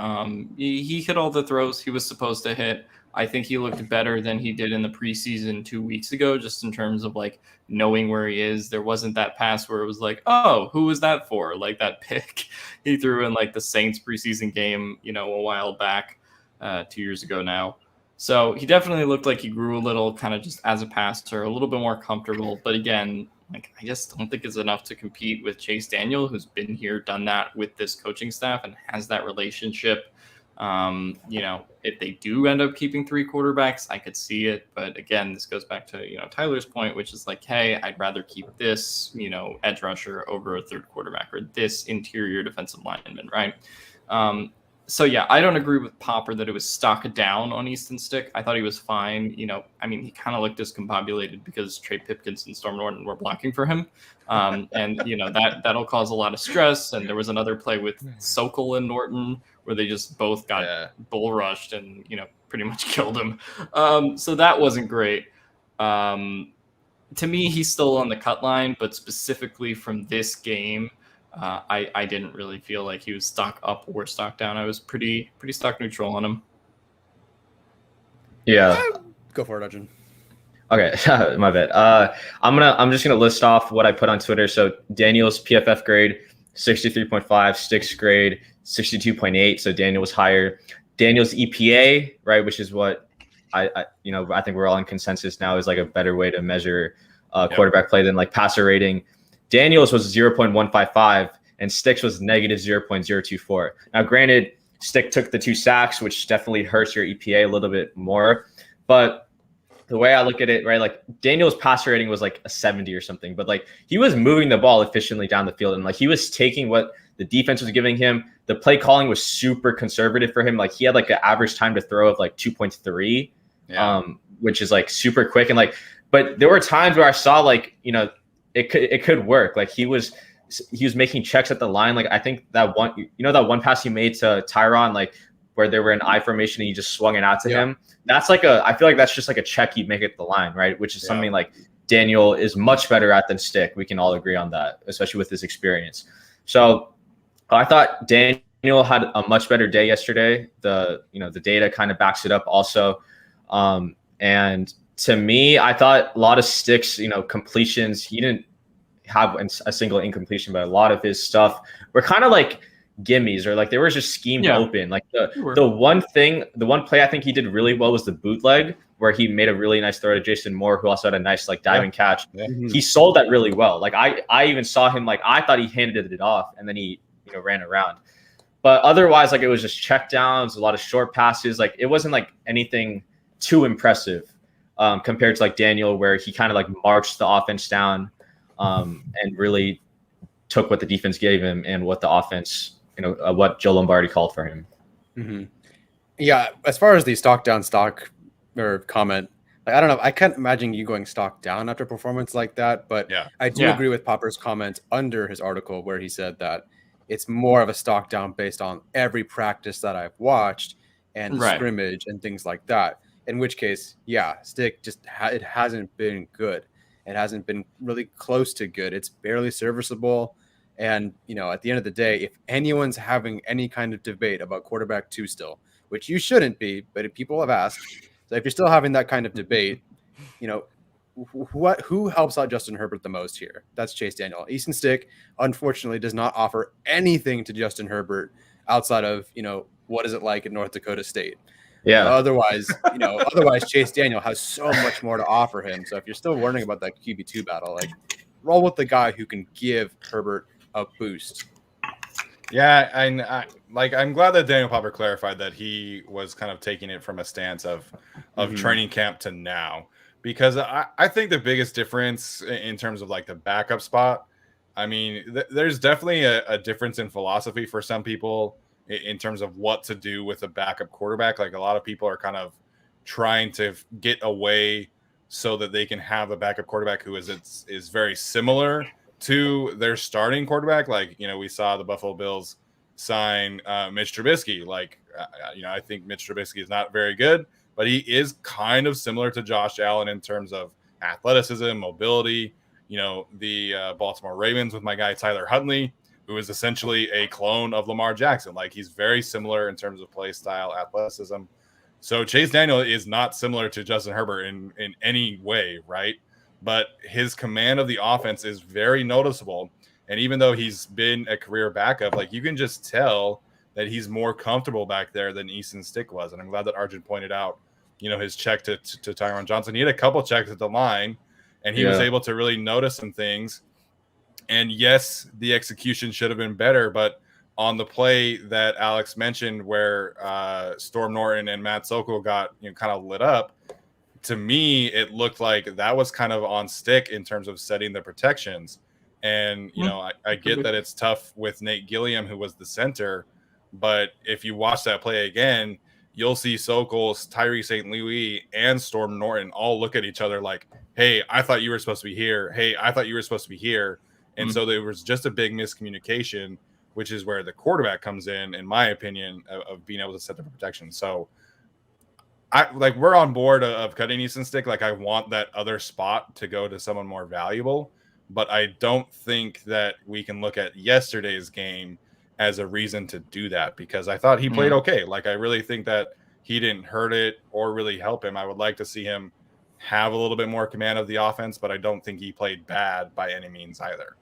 He hit all the throws he was supposed to hit. I think he looked better than he did in the preseason 2 weeks ago, just in terms of like knowing where he is. There wasn't that pass where it was like, oh, who was that for? Like that pick he threw in like the Saints preseason game, you know, a while back, 2 years ago now. So he definitely looked like he grew a little kind of just as a passer, a little bit more comfortable. But again, like I just don't think it's enough to compete with Chase Daniel, who's been here, done that with this coaching staff and has that relationship. You know, if they do end up keeping three quarterbacks, I could see it. But again, this goes back to, you know, Tyler's point, which is like, hey, I'd rather keep this, you know, edge rusher over a third quarterback or this interior defensive lineman, right? So yeah, I don't agree with Popper that it was stock down on Easton Stick. I thought he was fine. You know, I mean, he kind of looked discombobulated because Trey Pipkins and Storm Norton were blocking for him. And, you know, that'll cause a lot of stress. And there was another play with Sokol and Norton where they just both got Yeah. bull rushed and pretty much killed him. So that wasn't great. To me, he's still on the cut line, but specifically from this game, I didn't really feel like he was stock up or stock down. I was pretty stock neutral on him. Yeah. Go for it, Arjun. Okay, my bad. I'm just gonna list off what I put on Twitter. So Daniel's PFF grade 63.5, Stick's grade 62.8. So Daniel was higher. Daniel's EPA, right, which is what I think we're all in consensus now is like a better way to measure quarterback play than like passer rating. Daniel's was 0.155 and Stick's was negative 0.024. Now, granted, Stick took the 2 sacks, which definitely hurts your EPA a little bit more, but the way I look at it, right, like Daniel's passer rating was like a 70 or something, but like he was moving the ball efficiently down the field and like he was taking what the defense was giving him. The play calling was super conservative for him. Like he had like an average time to throw of like 2.3, which is like super quick. And like, but there were times where I saw like, it could work. Like he was making checks at the line. Like I think that one pass he made to Tyron, like where they were in I formation and he just swung it out to him. That's like I feel like that's just like a check he'd make at the line, right? Which is something like Daniel is much better at than Stick. We can all agree on that, especially with his experience. So I thought Daniel had a much better day yesterday. The data kind of backs it up also. And to me, I thought a lot of Stick's, completions, he didn't have a single incompletion, but a lot of his stuff were kind of like gimmies or like they were just schemed open. Like the one play I think he did really well was the bootleg where he made a really nice throw to Jason Moore, who also had a nice like diving catch. He sold that really well. Like I even saw him, like I thought he handed it off and then he ran around, but otherwise like it was just check downs, a lot of short passes. Like it wasn't like anything too impressive compared to like Daniel, where he kind of like marched the offense down and really took what the defense gave him and what the offense, what Joe Lombardi called for him. Mm-hmm. Yeah, as far as the stock down stock or comment, like, I don't know, I can't imagine you going stock down after a performance like that, but I do agree with Popper's comment under his article where he said that it's more of a stock down based on every practice that I've watched and scrimmage and things like that. In which case, Stick just it hasn't been good. It hasn't been really close to good. It's barely serviceable. And, at the end of the day, if anyone's having any kind of debate about quarterback 2 still, which you shouldn't be, but if people have asked, so if you're still having that kind of debate, who helps out Justin Herbert the most here? That's Chase Daniel. Easton Stick, unfortunately, does not offer anything to Justin Herbert outside of, what is it like at North Dakota State? Yeah. Otherwise, Chase Daniel has so much more to offer him. So if you're still wondering about that QB2 battle, like roll with the guy who can give Herbert a boost. Yeah, I'm glad that Daniel Popper clarified that he was kind of taking it from a stance of training camp to now, because I think the biggest difference in terms of like the backup spot, I mean, there's definitely a difference in philosophy for some people in terms of what to do with a backup quarterback. Like a lot of people are kind of trying to get away so that they can have a backup quarterback who is very similar to their starting quarterback. Like, we saw the Buffalo Bills sign Mitch Trubisky. Like, I think Mitch Trubisky is not very good, but he is kind of similar to Josh Allen in terms of athleticism, mobility. The Baltimore Ravens with my guy Tyler Huntley, who is essentially a clone of Lamar Jackson. Like he's very similar in terms of play style, athleticism. So Chase Daniel is not similar to Justin Herbert in any way, right? But his command of the offense is very noticeable. And even though he's been a career backup, like you can just tell that he's more comfortable back there than Easton Stick was. And I'm glad that Arjun pointed out, his check to Tyron Johnson. He had a couple checks at the line, and he was able to really notice some things. And yes, the execution should have been better, but on the play that Alex mentioned where Storm Norton and Matt Sokol got kind of lit up, to me, it looked like that was kind of on Stick in terms of setting the protections. And, I get that it's tough with Nate Gilliam, who was the center, but if you watch that play again, you'll see Sokol, Tyree St. Louis, and Storm Norton all look at each other like, hey, I thought you were supposed to be here. Hey, I thought you were supposed to be here. And so there was just a big miscommunication which is where the quarterback comes in my opinion, of being able to set the protection. So we're on board of cutting Easton Stick. Like I want that other spot to go to someone more valuable, but I don't think that we can look at yesterday's game as a reason to do that, because I thought he played okay. Like I really think that he didn't hurt it or really help him. I would like to see him have a little bit more command of the offense, but I don't think he played bad by any means either.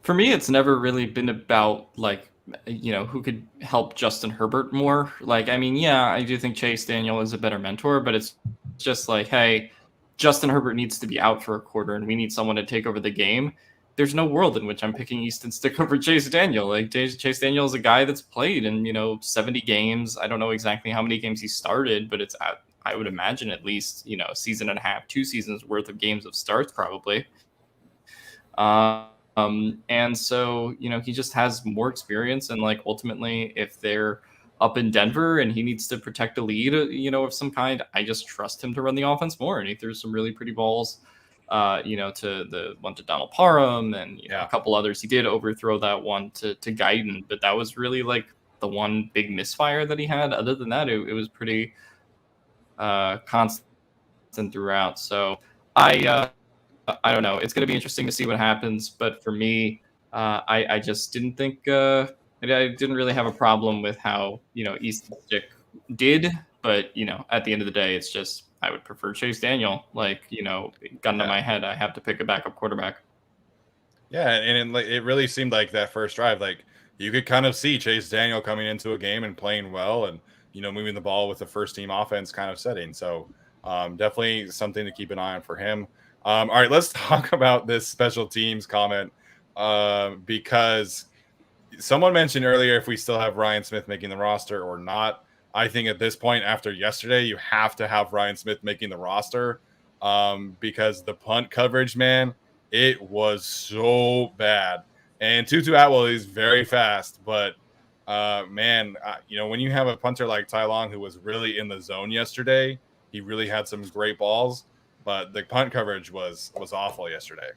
For me, it's never really been about like, who could help Justin Herbert more. Like, I mean, yeah, I do think Chase Daniel is a better mentor, but it's just like, hey, Justin Herbert needs to be out for a quarter and we need someone to take over the game. There's no world in which I'm picking Easton Stick over Chase Daniel. Like Chase Daniel is a guy that's played in, 70 games. I don't know exactly how many games he started, but it's I would imagine at least, a season and a half, 2 seasons worth of games of starts probably. And so, he just has more experience, and like ultimately if they're up in Denver and he needs to protect a lead, of some kind, I just trust him to run the offense more. And he threw some really pretty balls, to the one to Donald Parham and a couple others. He did overthrow that one to Guyton, but that was really like the one big misfire that he had. Other than that, it was pretty constant throughout. So I don't know. It's going to be interesting to see what happens. But for me, I just didn't think I didn't really have a problem with how, Easton Stick did. But, at the end of the day, it's just I would prefer Chase Daniel. Like, gun to my head, I have to pick a backup quarterback. Yeah, and it really seemed like that first drive, like you could kind of see Chase Daniel coming into a game and playing well and, moving the ball with the first team offense kind of setting. So definitely something to keep an eye on for him. All right, let's talk about this special teams comment because someone mentioned earlier if we still have Ryan Smith making the roster or not. I think at this point after yesterday, you have to have Ryan Smith making the roster because the punt coverage, man, it was so bad. And Tutu Atwell is very fast, but when you have a punter like Tai Long who was really in the zone yesterday, he really had some great balls. But the punt coverage was awful yesterday.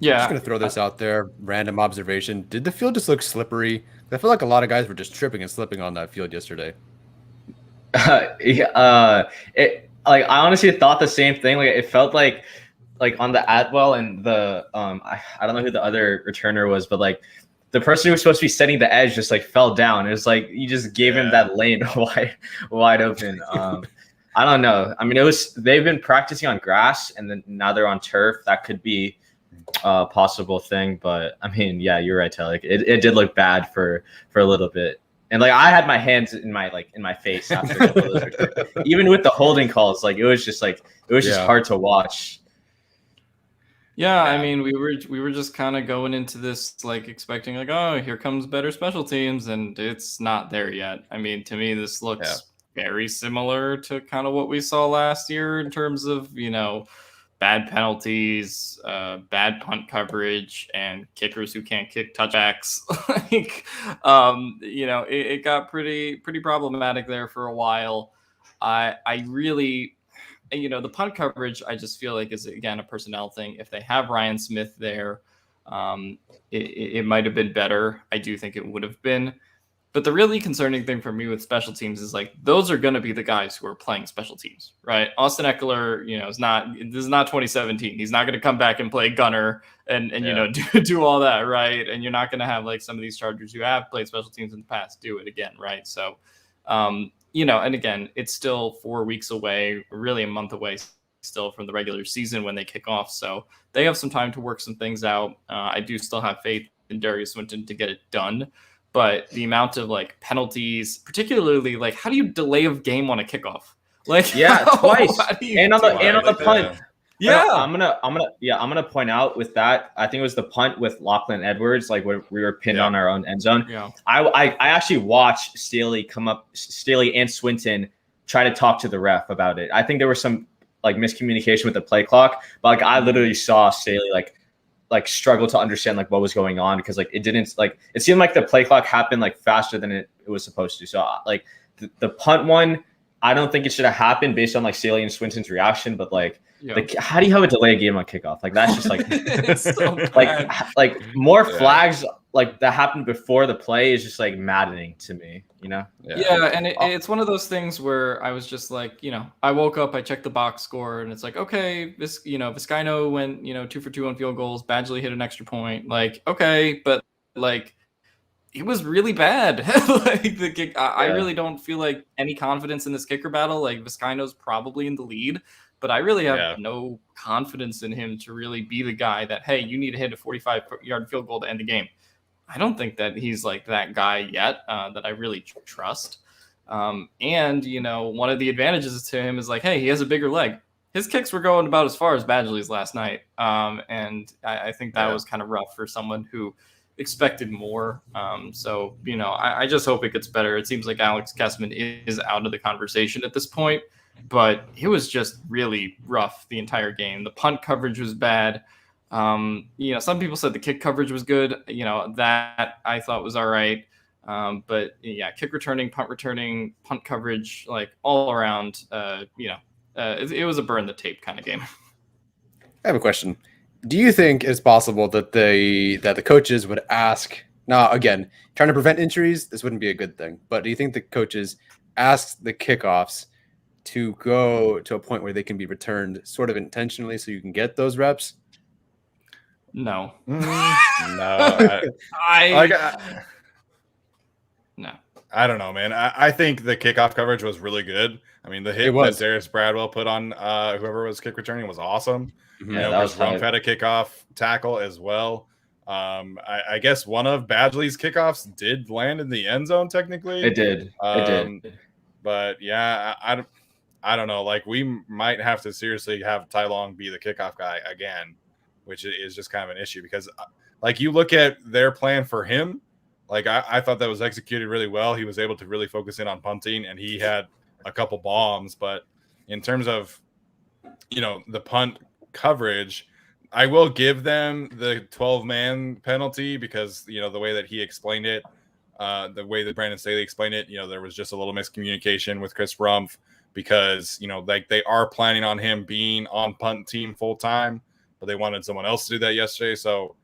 Yeah. I'm just going to throw this out there. Random observation. Did the field just look slippery? I feel like a lot of guys were just tripping and slipping on that field yesterday. I honestly thought the same thing. Like it felt like on the Atwell and the I don't know who the other returner was, but like the person who was supposed to be setting the edge just like fell down. It was like you just gave him that lane wide open. I don't know. I mean, they've been practicing on grass and then now they're on turf. That could be a possible thing, but I mean, yeah, you're right, Tel. Like it did look bad for a little bit. And like I had my hands in my face after even with the holding calls, like it was just hard to watch. Yeah, I mean, we were just kind of going into this like expecting like, oh, here comes better special teams, and it's not there yet. I mean, to me, this looks very similar to kind of what we saw last year in terms of, bad penalties, bad punt coverage, and kickers who can't kick touchbacks. It got pretty problematic there for a while. I really, the punt coverage, I just feel like is, again, a personnel thing. If they have Ryan Smith there, it might have been better. I do think it would have been. But the really concerning thing for me with special teams is like those are going to be the guys who are playing special teams, right? Austin Eckler, this is not 2017. He's not going to come back and play gunner and do all that, right? And you're not going to have like some of these Chargers who have played special teams in the past do it again, right? So, and again, it's still 4 weeks away, really a month away still from the regular season when they kick off. So they have some time to work some things out. I do still have faith in Darius Swinton to get it done. But the amount of like penalties, particularly like how do you delay a game on a kickoff? Like twice and on the punt. Yeah, I'm gonna point out with that. I think it was the punt with Lachlan Edwards, like where we were pinned on our own end zone. Yeah, I actually watched Staley and Swinton try to talk to the ref about it. I think there was some like miscommunication with the play clock, but like I literally saw Staley like struggle to understand like what was going on because like it didn't like it seemed like the play clock happened like faster than it was supposed to. So like the punt one I don't think it should have happened based on like Saley and Swinton's reaction, but like, Yeah. how do you have a delay game on kickoff? Like that's just like, It's so like, bad. like more Yeah. flags like that happened before the play is just like maddening to me, you know? Yeah, and it's one of those things where I was just like, I woke up, I checked the box score, and it's like, okay, Vizcaino went, 2 for 2 on field goals. Badgley hit an extra point. Like, okay, but like, it was really bad. Like the kick, I really don't feel like any confidence in this kicker battle. Like Vizcaino's probably in the lead, but I really have no confidence in him to really be the guy that, hey, you need to hit a 45-yard field goal to end the game. I don't think that he's like that guy yet that I really trust. And, one of the advantages to him is like, hey, he has a bigger leg. His kicks were going about as far as Badgley's last night. And I think that was kind of rough for someone who expected more. So, I just hope it gets better. It seems like Alex Kessman is out of the conversation at this point, but it was just really rough the entire game. The punt coverage was bad. Some people said the kick coverage was good. That I thought was all right. But yeah, kick returning, punt coverage, like all around, it was a burn the tape kind of game. I have a question. Do you think it's possible that the coaches would ask? Now, again, trying to prevent injuries, this wouldn't be a good thing. But do you think the coaches ask the kickoffs to go to a point where they can be returned sort of intentionally so you can get those reps? No. No. No. I don't know, man. I think the kickoff coverage was really good. I mean, the hit that Darius Bradwell put on whoever was kick returning was awesome. Mm-hmm. Yeah, Rumpf had a kickoff tackle as well. I guess one of Badgley's kickoffs did land in the end zone technically. It did. It did. But yeah, I don't know. Like we might have to seriously have Tai Long be the kickoff guy again, which is just kind of an issue because like you look at their plan for him, like I thought that was executed really well. He was able to really focus in on punting and he had a couple bombs, but in terms of, the punt coverage, I will give them the 12-man penalty because, the way that he explained it, the way that Brandon Staley explained it, there was just a little miscommunication with Chris Rumpf because, like they are planning on him being on punt team full time, but they wanted someone else to do that yesterday. So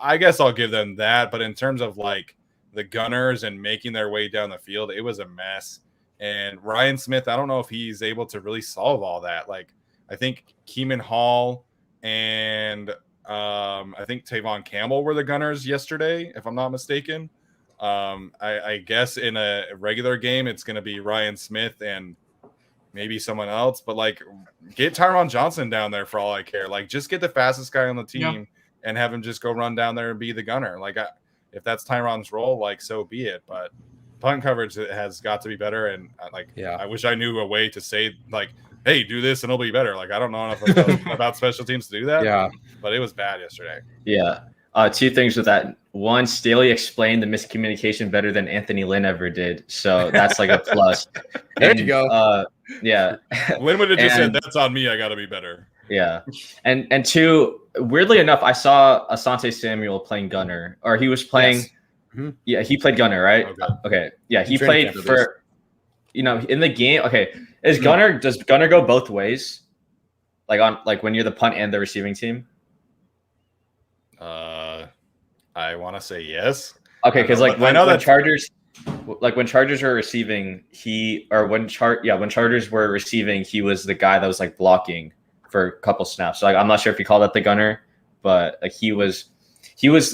I guess I'll give them that. But in terms of like the Gunners and making their way down the field, it was a mess. And Ryan Smith, I don't know if he's able to really solve all that. Like I think Keeman Hall and I think Tavon Campbell were the Gunners yesterday, if I'm not mistaken. I guess in a regular game, it's going to be Ryan Smith and maybe someone else. But, like, get Tyron Johnson down there for all I care. Like, just get the fastest guy on the team and have him just go run down there and be the gunner. Like, if that's Tyron's role, like, so be it. But punt coverage has got to be better. And, I wish I knew a way to say, like, hey, do this and it'll be better. Like, I don't know enough about special teams to do that. Yeah. But it was bad yesterday. Yeah. Two things with that. One, Staley explained the miscommunication better than Anthony Lynn ever did. So that's like a plus. There you go. Yeah. Lynn would have just said, that's on me. I got to be better. Yeah. And two, weirdly enough, I saw Asante Samuel playing gunner, or he was playing. Yes. Mm-hmm. Yeah, he played gunner, right? Okay. Yeah, he played for, in the game. Okay. Does gunner go both ways? Like when you're the punt and the receiving team? I want to say yes. Okay, because when Chargers were receiving, when Chargers were receiving, he was the guy that was like blocking for a couple snaps. So I'm not sure if you call that the gunner, but like he was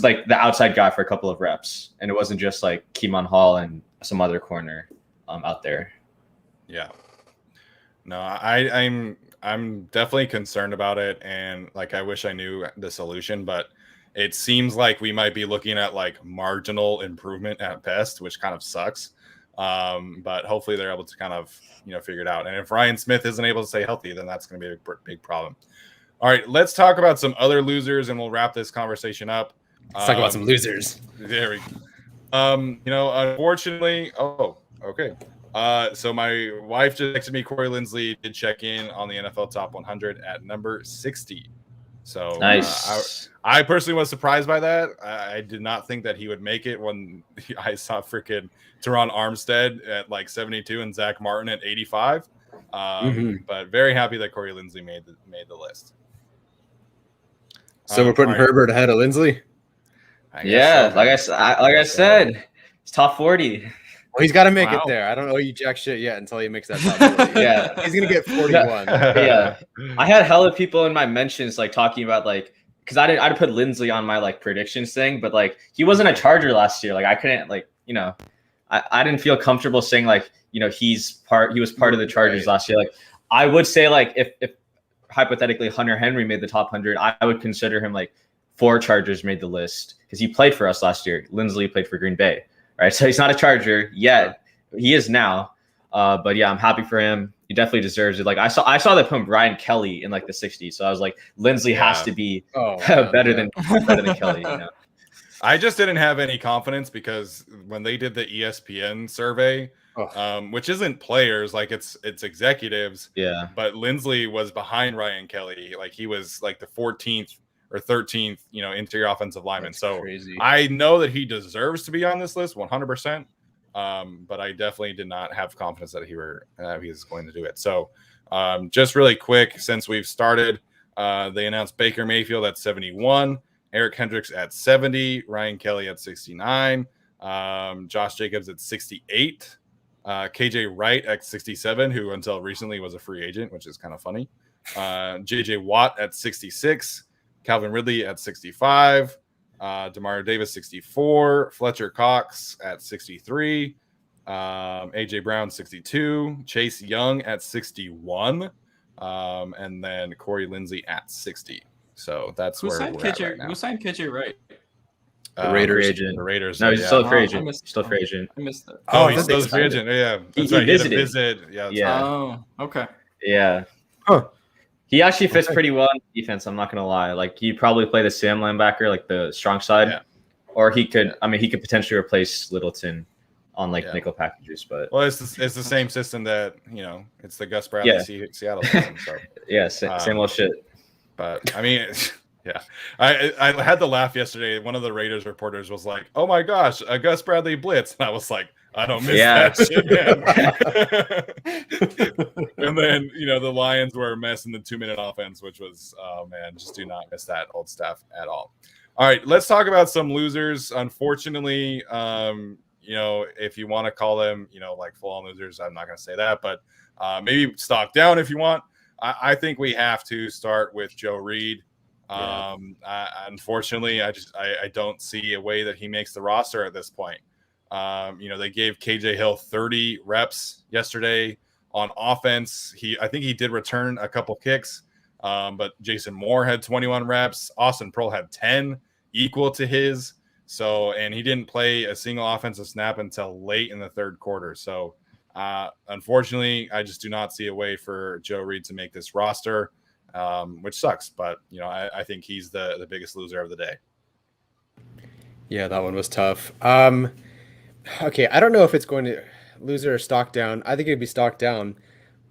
like the outside guy for a couple of reps, and it wasn't just like Keeman Hall and some other corner out there. Yeah. No, I'm definitely concerned about it, and like I wish I knew the solution, but it seems like we might be looking at like marginal improvement at best, which kind of sucks. But hopefully they're able to kind of figure it out. And if Ryan Smith isn't able to stay healthy, then that's going to be a big problem. All right, let's talk about some other losers, and we'll wrap this conversation up. Let's talk about some losers. There we go. Unfortunately, okay. So my wife just texted me. Corey Lindsley did check in on the NFL Top 100 at number 60. So Nice. I personally was surprised by that. I did not think that he would make it when I saw freaking Teron Armstead at like 72 and Zach Martin at 85. But very happy that Corey Linsley made the list. So we're putting all right. Herbert ahead of Linsley. I guess so, like man. I said, it's top 40. Well, he's got to make Wow. it there. I don't owe you jack shit yet until he makes that top 40. Yeah. He's gonna get 41. Yeah, I had hella people in my mentions like talking about like, because I'd put Linsley on my like predictions thing, but like he wasn't a Charger last year. Like I couldn't like, you know, I didn't feel comfortable saying like, you know, he was part of the Chargers last year. Like I would say like if hypothetically Hunter Henry made the top 100, I would consider him like 4 Chargers made the list because he played for us last year. Linsley played for Green Bay, right? So he's not a Charger yet. He is now. But yeah, I'm happy for him. He definitely deserves it. Like I saw they put Brian Kelly in like the 60s. So I was like, Linsley has to be better than Kelly. You know? I just didn't have any confidence because when they did the ESPN survey, which isn't players, like it's executives. Yeah. But Linsley was behind Ryan Kelly. Like he was like the 14th or 13th, you know, interior offensive lineman. That's so crazy. I know that he deserves to be on this list 100%. But I definitely did not have confidence that he was going to do it. So just really quick, since we've started, they announced Baker Mayfield at 71, Eric Hendricks at 70, Ryan Kelly at 69, Josh Jacobs at 68, KJ Wright at 67, who until recently was a free agent, which is kind of funny. JJ Watt at 66, Calvin Ridley at 65, Demario Davis 64, Fletcher Cox at 63, AJ Brown 62, Chase Young at 61, and then Corey Linsley at 60. So that's where we're at right now. Who signed KJ Wright? The Raiders agent. The Raiders. No, he's still a free agent. I missed that. Oh, he's still a free agent. Yeah, that's right. He had a visit. Yeah. Oh, okay. Yeah. Huh. He actually fits pretty well in defense. I'm not gonna lie. Like he'd probably play the Sam linebacker, like the strong side, or he could. I mean, he could potentially replace Littleton on like nickel packages. But it's the same system that it's the Gus Bradley Seattle system. So yeah, same old shit. But I mean, yeah, I had to laugh yesterday. One of the Raiders reporters was like, "Oh my gosh, a Gus Bradley blitz," and I was like, I don't miss that shit, man. And then, the Lions were a mess in the 2-minute offense, which was, oh man, just do not miss that old stuff at all. All right, let's talk about some losers. Unfortunately, if you want to call them, like full-on losers, I'm not going to say that, but maybe stock down if you want. I think we have to start with Joe Reed. Unfortunately, I don't see a way that he makes the roster at this point. They gave KJ Hill 30 reps yesterday on offense. I think he did return a couple kicks, but Jason Moore had 21 reps. Austin Pearl had 10, equal to his. So, and he didn't play a single offensive snap until late in the third quarter. So, unfortunately, I just do not see a way for Joe Reed to make this roster, which sucks. But, I think he's the biggest loser of the day. Yeah, that one was tough. Okay, I don't know if it's going to loser or stock down. I think it'd be stock down.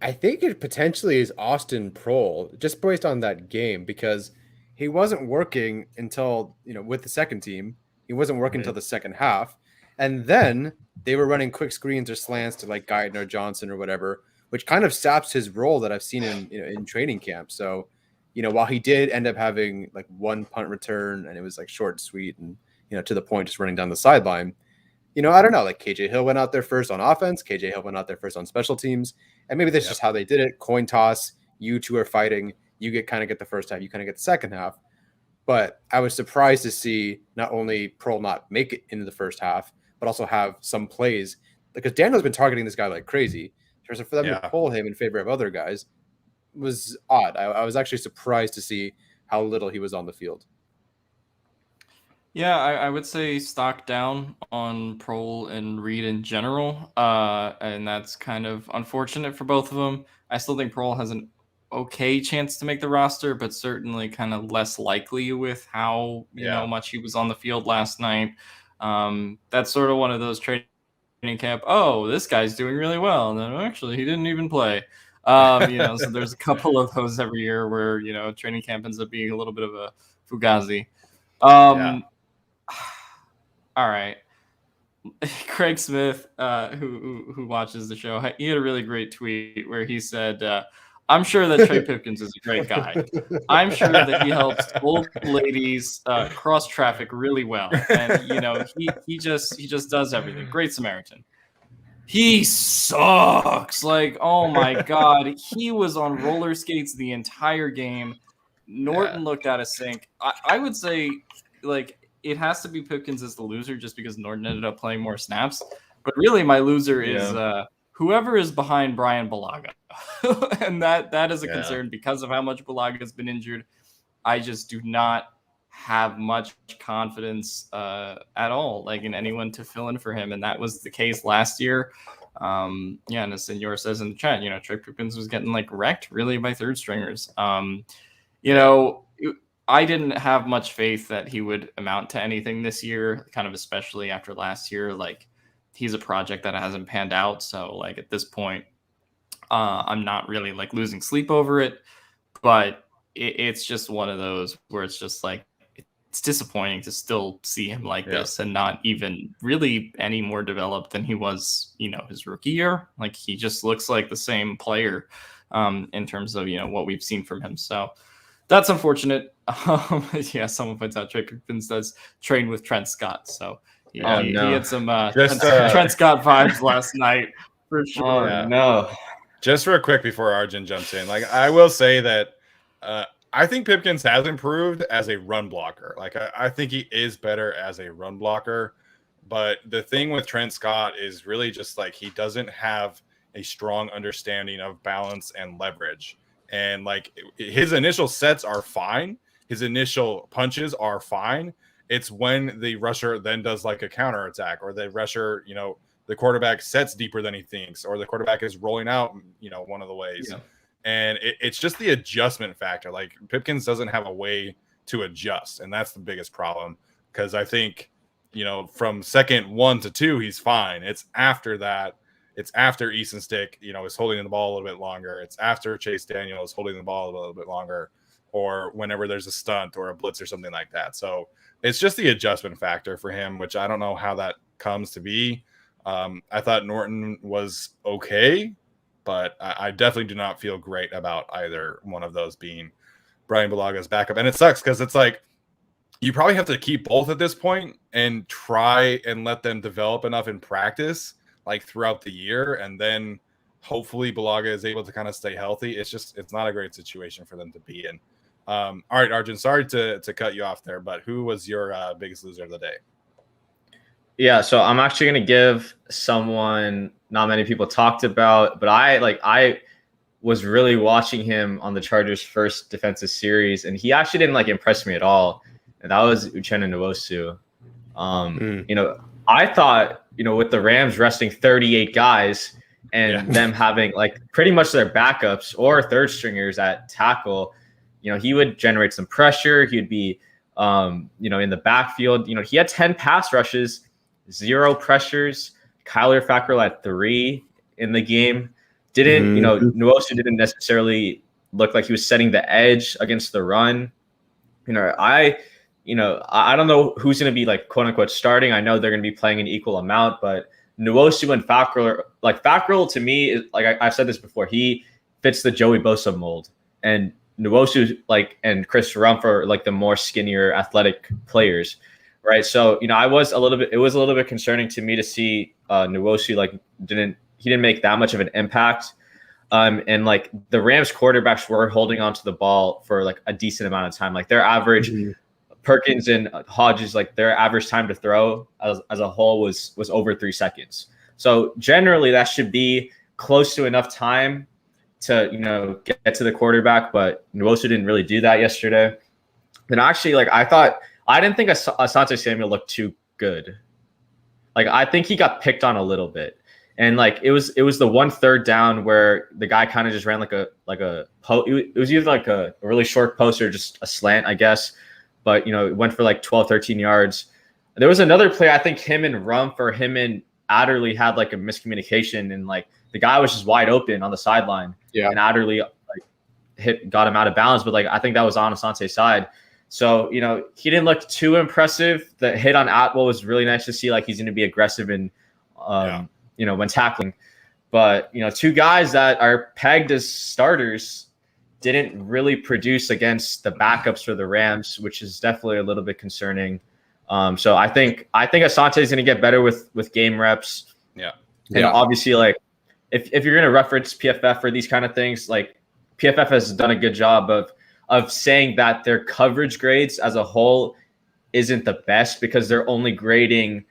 I think it potentially is Austin Prohl, just based on that game, because he wasn't working until, with the second team. He wasn't working until the second half. And then they were running quick screens or slants to like Guyton or Johnson or whatever, which kind of saps his role that I've seen in training camp. So, while he did end up having like one punt return and it was like short and sweet and, to the point, just running down the sideline, I don't know, like KJ Hill went out there first on offense. KJ Hill went out there first on special teams. And maybe that's just how they did it. Coin toss. You two are fighting. You get the first half. You kind of get the second half. But I was surprised to see not only Pearl not make it into the first half, but also have some plays. Because Daniel's been targeting this guy like crazy. So for them to pull him in favor of other guys was odd. I was actually surprised to see how little he was on the field. Yeah, I would say stock down on Prohl and Reed in general, and that's kind of unfortunate for both of them. I still think Prohl has an okay chance to make the roster, but certainly kind of less likely with how much he was on the field last night. That's sort of one of those training camp, oh, this guy's doing really well, and then actually he didn't even play. So there's a couple of those every year where, training camp ends up being a little bit of a fugazi. All right. Craig Smith, who watches the show, he had a really great tweet where he said, I'm sure that Trey Pipkins is a great guy. I'm sure that he helps old ladies cross traffic really well. And, he just does everything. Great Samaritan. He sucks. Like, oh my God. He was on roller skates the entire game. Norton looked out of sync. I would say, like, it has to be Pipkins as the loser just because Norton ended up playing more snaps. But really, my loser is whoever is behind Brian Bulaga. And that is a concern because of how much Bulaga has been injured. I just do not have much confidence at all, like, in anyone to fill in for him. And that was the case last year. And as Senor says in the chat, Trey Pipkins was getting, like, wrecked really by third stringers. I didn't have much faith that he would amount to anything this year, kind of especially after last year. Like, he's a project that hasn't panned out. So, like, at this point, I'm not really, like, losing sleep over it. But it's just one of those where it's just, like, it's disappointing to still see him like this and not even really any more developed than he was, his rookie year. Like, he just looks like the same player in terms of, what we've seen from him. So that's unfortunate. Someone points out Trey Pipkins does train with Trent Scott. So he had some Trent Scott vibes last night for sure. No. Just real quick before Arjun jumps in, like, I will say that I think Pipkins has improved as a run blocker. Like, I think he is better as a run blocker. But the thing with Trent Scott is really just, like, he doesn't have a strong understanding of balance and leverage. And, like, his initial sets are fine. His initial punches are fine. It's when the rusher then does, like, a counterattack, or the rusher, the quarterback sets deeper than he thinks, or the quarterback is rolling out, one of the ways. Yeah. And it's just the adjustment factor. Like, Pipkins doesn't have a way to adjust. And that's the biggest problem. Because I think, from second 1 to 2, he's fine. It's after that. It's after Easton Stick, is holding the ball a little bit longer. It's after Chase Daniel is holding the ball a little bit longer, or whenever there's a stunt or a blitz or something like that. So it's just the adjustment factor for him, which I don't know how that comes to be. I thought Norton was okay, but I definitely do not feel great about either one of those being Brian Bulaga's backup. And it sucks because it's like you probably have to keep both at this point and try and let them develop enough in practice, like, throughout the year, and then hopefully Bulaga is able to kind of stay healthy. It's not a great situation for them to be in. All right, Arjun, sorry to cut you off there, but who was your biggest loser of the day? Yeah, so I'm actually going to give someone not many people talked about, but I was really watching him on the Chargers' first defensive series, and he actually didn't, impress me at all. And that was Uchenna Nwosu. I thought, with the Rams resting 38 guys and them having, pretty much their backups or third stringers at tackle, he would generate some pressure. He would be, in the backfield. He had 10 pass rushes, 0 pressures. Kyler Fackrell had 3 in the game. Nwosu didn't necessarily look like he was setting the edge against the run. I don't know who's going to be, quote unquote, starting. I know they're going to be playing an equal amount, but Nwosu and Fackrell, Fackrell to me is, I've said this before, he fits the Joey Bosa mold, and Nwosu, and Chris Rumph are the more skinnier athletic players. Right. So, it was a little bit concerning to me to see Nwosu didn't make that much of an impact. And the Rams quarterbacks were holding onto the ball for a decent amount of time. Their average Perkins and Hodges, their average time to throw as a whole was over 3 seconds. So generally that should be close to enough time to, get to the quarterback, but Nwosu didn't really do that yesterday. And actually, I didn't think Asante Samuel looked too good. I think he got picked on a little bit. And it was the 1 3rd down where the guy kind of just ran it was either a really short post or just a slant, I guess. But, it went for 12, 13 yards. There was another play, I think him and Rumph or him and Adderley had a miscommunication, and the guy was just wide open on the sideline. Yeah. And Adderley got him out of bounds, but like I think that was on Asante's side. So, you know, he didn't look too impressive. The hit on Atwell was really nice to see. Like he's going to be aggressive and, you know, when tackling. But, you know, two guys that are pegged as starters didn't really produce against the backups for the Rams, which is definitely a little bit concerning. So I think Asante is going to get better with game reps. Yeah. And obviously, like if you're going to reference PFF for these kind of things, like PFF has done a good job of saying that their coverage grades as a whole isn't the best because they're only grading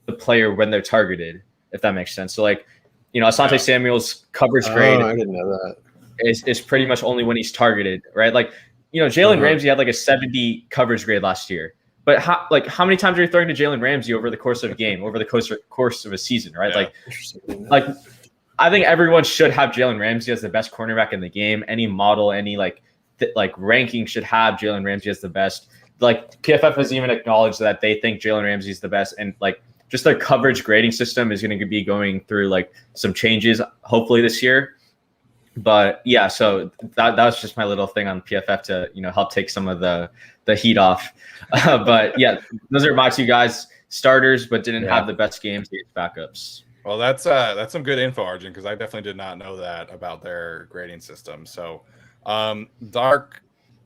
the player when they're targeted, if that makes sense. So like, you know, Asante Samuel's coverage grade I didn't know that. is pretty much only when he's targeted, right? Like, you know, Jalen Ramsey had like a 70 coverage grade last year. But how many times are you throwing to Jalen Ramsey over the course of a game, over the course of a season, right? Yeah. Like I think everyone should have Jalen Ramsey as the best cornerback in the game. Any model, any ranking should have Jalen Ramsey as the best. Like PFF has even acknowledged that they think Jalen Ramsey is the best, and like just their coverage grading system is going to be going through like some changes hopefully this year. But yeah, so that was just my little thing on PFF to, you know, help take some of the heat off. But yeah, those are my two guys, starters, but didn't have the best games against backups. Well, that's some good info, Arjun, because I definitely did not know that about their grading system. So, Dark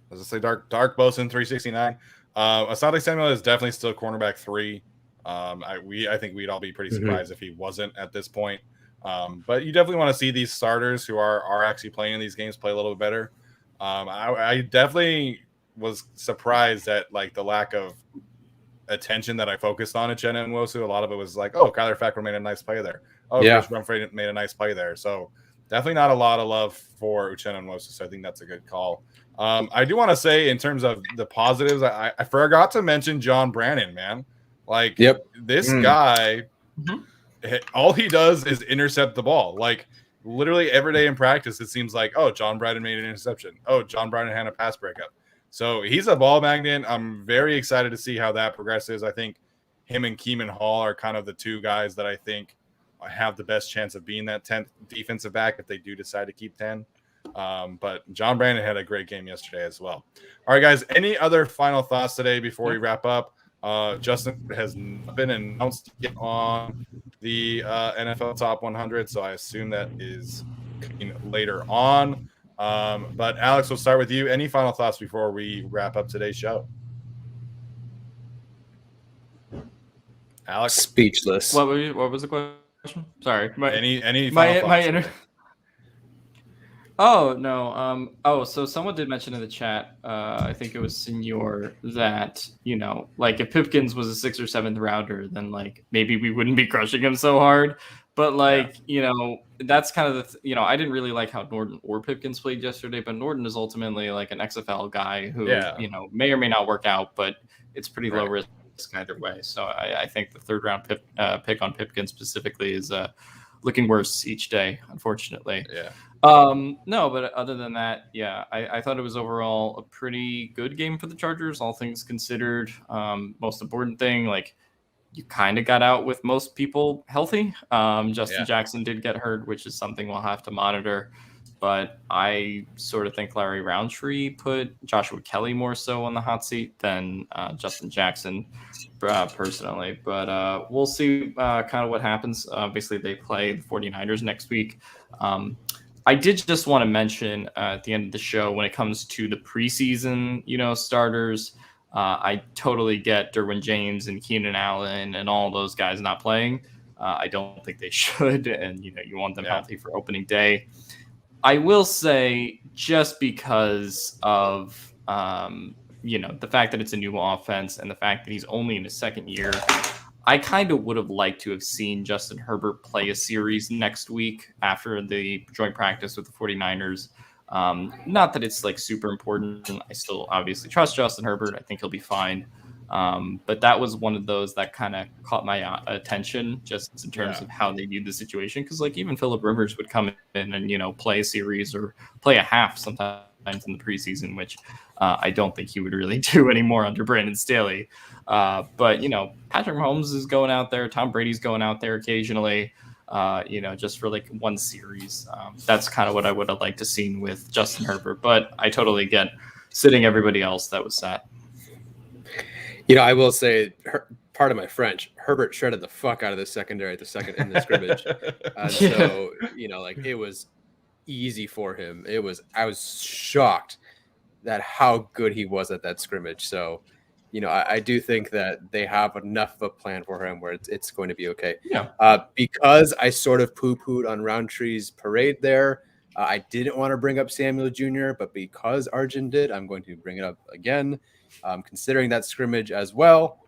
Bosun 369. Asante Samuel is definitely still cornerback 3. I think we'd all be pretty surprised if he wasn't at this point. But you definitely want to see these starters who are actually playing in these games play a little bit better. I definitely was surprised at like the lack of attention that I focused on at Uchenna Nwosu. A lot of it was like, oh, Kyler Fackrell made a nice play there. Oh, Chris Rumford made a nice play there. So definitely not a lot of love for Uchenna Nwosu. So I think that's a good call. I do want to say in terms of the positives, I forgot to mention John Brannon, man. Like this guy, all he does is intercept the ball. Like literally every day in practice, it seems like, oh, John Brannon made an interception. Oh, John Brannon had a pass breakup. So he's a ball magnet. I'm very excited to see how that progresses. I think him and Keeman Hall are kind of the two guys that I think have the best chance of being that 10th defensive back if they do decide to keep 10. But John Brannon had a great game yesterday as well. All right, guys, any other final thoughts today before we wrap up? Justin has been announced on the NFL Top 100, so I assume that is coming later on. But Alex, we'll start with you. Any final thoughts before we wrap up today's show? Alex, speechless. What was the question? Sorry. Any final thoughts? Oh no. So someone did mention in the chat. I think it was Senior that, you know, like if Pipkins was a 6th or 7th rounder, then like maybe we wouldn't be crushing him so hard. But like, you know, that's kind of you know, I didn't really like how Norton or Pipkins played yesterday, but Norton is ultimately like an XFL guy who, you know, may or may not work out, but it's pretty low risk either way. So I think the 3rd round pick on Pipkins specifically is looking worse each day, unfortunately. Yeah. No, but other than that, yeah, I thought it was overall a pretty good game for the Chargers, all things considered. Most important thing, like, you kind of got out with most people healthy. Justin Jackson did get hurt, which is something we'll have to monitor. But I sort of think Larry Rountree put Joshua Kelly more so on the hot seat than Justin Jackson, personally. But we'll see kind of what happens. Obviously, they play the 49ers next week. I did just want to mention at the end of the show, when it comes to the preseason, you know, starters, I totally get Derwin James and Keenan Allen and all those guys not playing. I don't think they should. And, you know, you want them healthy for opening day. I will say, just because of, you know, the fact that it's a new offense and the fact that he's only in his 2nd year, I kind of would have liked to have seen Justin Herbert play a series next week after the joint practice with the 49ers. Not that it's like super important. I still obviously trust Justin Herbert. I think he'll be fine. But that was one of those that kind of caught my attention just in terms of how they viewed the situation. Because like even Phillip Rivers would come in and, you know, play a series or play a half sometimes in the preseason, which I don't think he would really do anymore under Brandon Staley. But, you know, Patrick Mahomes is going out there. Tom Brady's going out there occasionally. just for like one series. That's kind of what I would have liked to seen with Justin Herbert, but I totally get sitting everybody else that was sat. I will say, part of my French, Herbert shredded the fuck out of the secondary at the second in the scrimmage. So, it was easy for him. I was shocked at how good he was at that scrimmage. So, I do think that they have enough of a plan for him where it's going to be okay. Yeah. Because I sort of poo-pooed on Rountree's parade there, I didn't want to bring up Samuel Jr., but because Arjun did, I'm going to bring it up again. Considering that scrimmage as well,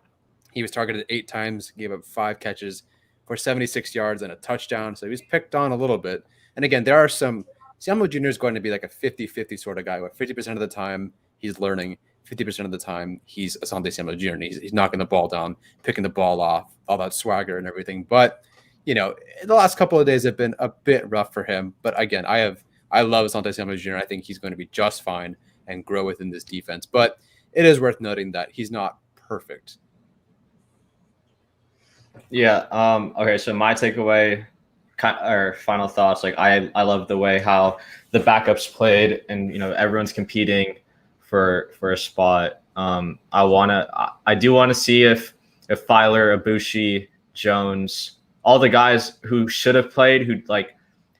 he was targeted 8 times, gave up 5 catches for 76 yards and a touchdown. So he was picked on a little bit. And again, there are Samuel Jr. is going to be like a 50-50 sort of guy where 50% of the time he's learning, 50% of the time he's Asante Samuel Jr. and he's knocking the ball down, picking the ball off, all that swagger and everything. But, the last couple of days have been a bit rough for him. But again, I love Asante Samuel Jr. I think he's going to be just fine and grow within this defense. But it is worth noting that he's not perfect. Yeah. Okay. So my takeaway or final thoughts, like I love the way how the backups played and, everyone's competing for a spot. I do want to see if Filer, Ibushi, Jones, all the guys who should have played,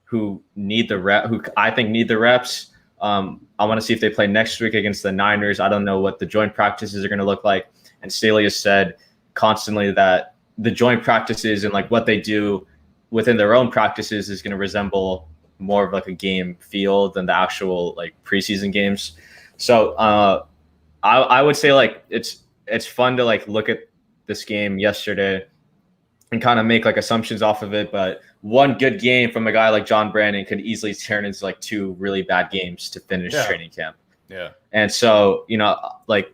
who need the reps. I want to see if they play next week against the Niners. I don't know what the joint practices are going to look like. And Staley has said constantly that the joint practices and like what they do within their own practices is going to resemble more of like a game feel than the actual like preseason games. So I would say like it's fun to like look at this game yesterday and kind of make like assumptions off of it. But one good game from a guy like John Brandon could easily turn into like 2 really bad games to finish training camp. Yeah. And so, like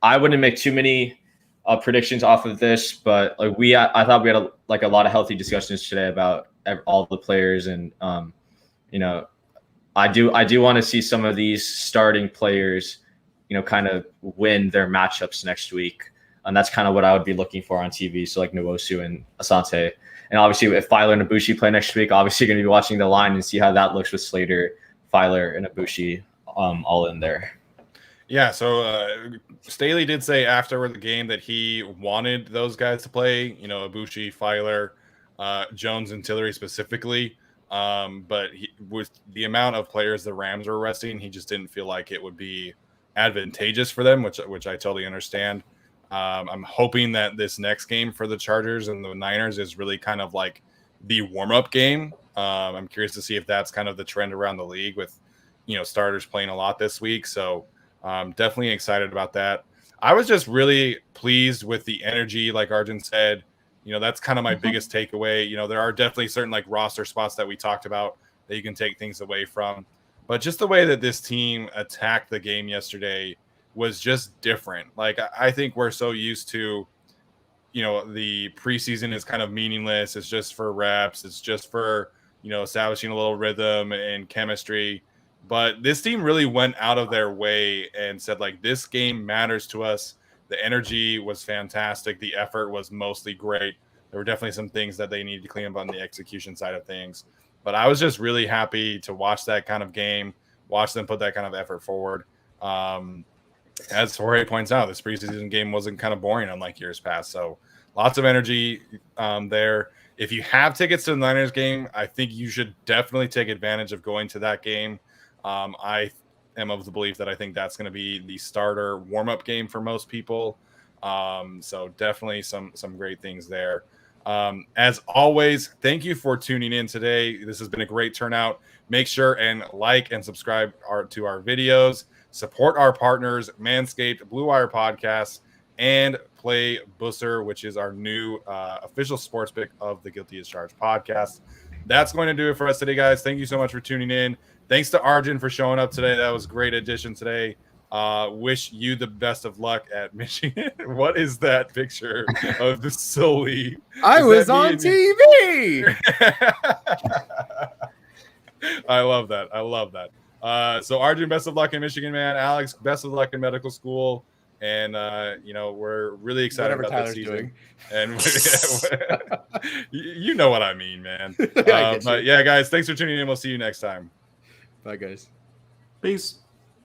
I wouldn't make too many predictions off of this, but like I thought we had a lot of healthy discussions today about all the players. And, I do want to see some of these starting players, kind of win their matchups next week. And that's kind of what I would be looking for on TV. So like Nwosu and Asante. And obviously if Filer and Ibushi play next week, obviously you're going to be watching the line and see how that looks with Slater, Filer, and Ibushi all in there. Yeah, so Staley did say after the game that he wanted those guys to play, Ibushi, Filer, Jones, and Tillery specifically. But with the amount of players the Rams are resting, he just didn't feel like it would be advantageous for them, which I totally understand. I'm hoping that this next game for the Chargers and the Niners is really kind of like the warm-up game. I'm curious to see if that's kind of the trend around the league with, starters playing a lot this week. So definitely excited about that. I was just really pleased with the energy, like Arjun said. That's kind of my biggest takeaway. There are definitely certain like roster spots that we talked about that you can take things away from. But just the way that this team attacked the game yesterday was just different. Like, I think we're so used to, the preseason is kind of meaningless. It's just for reps. It's just for, establishing a little rhythm and chemistry. But this team really went out of their way and said, like, this game matters to us. The energy was fantastic. The effort was mostly great. There were definitely some things that they needed to clean up on the execution side of things. But I was just really happy to watch that kind of game, watch them put that kind of effort forward. As Jorge points out, this preseason game wasn't kind of boring unlike years past. So lots of energy there. If you have tickets to the Niners game, I think you should definitely take advantage of going to that game. I am of the belief that I think that's going to be the starter warm-up game for most people. So definitely some great things there. As always, thank you for tuning in today. This has been a great turnout. Make sure and like and subscribe to our videos. Support our partners, Manscaped, Blue Wire Podcasts, and Play Busser, which is our new official sports pick of the Guilty as Charged podcast. That's going to do it for us today, guys. Thank you so much for tuning in. Thanks to Arjun for showing up today. That was a great addition today. Wish you the best of luck at Michigan. What is that picture of the Sully? I was on TV. I love that. So Arjun, best of luck in Michigan, man. Alex, best of luck in medical school. and we're really excited Whatever about Tyler's this season. doing. And you know what I mean, man. I get But you. yeah, guys, thanks for tuning in. We'll see you next time. Bye, guys. Peace.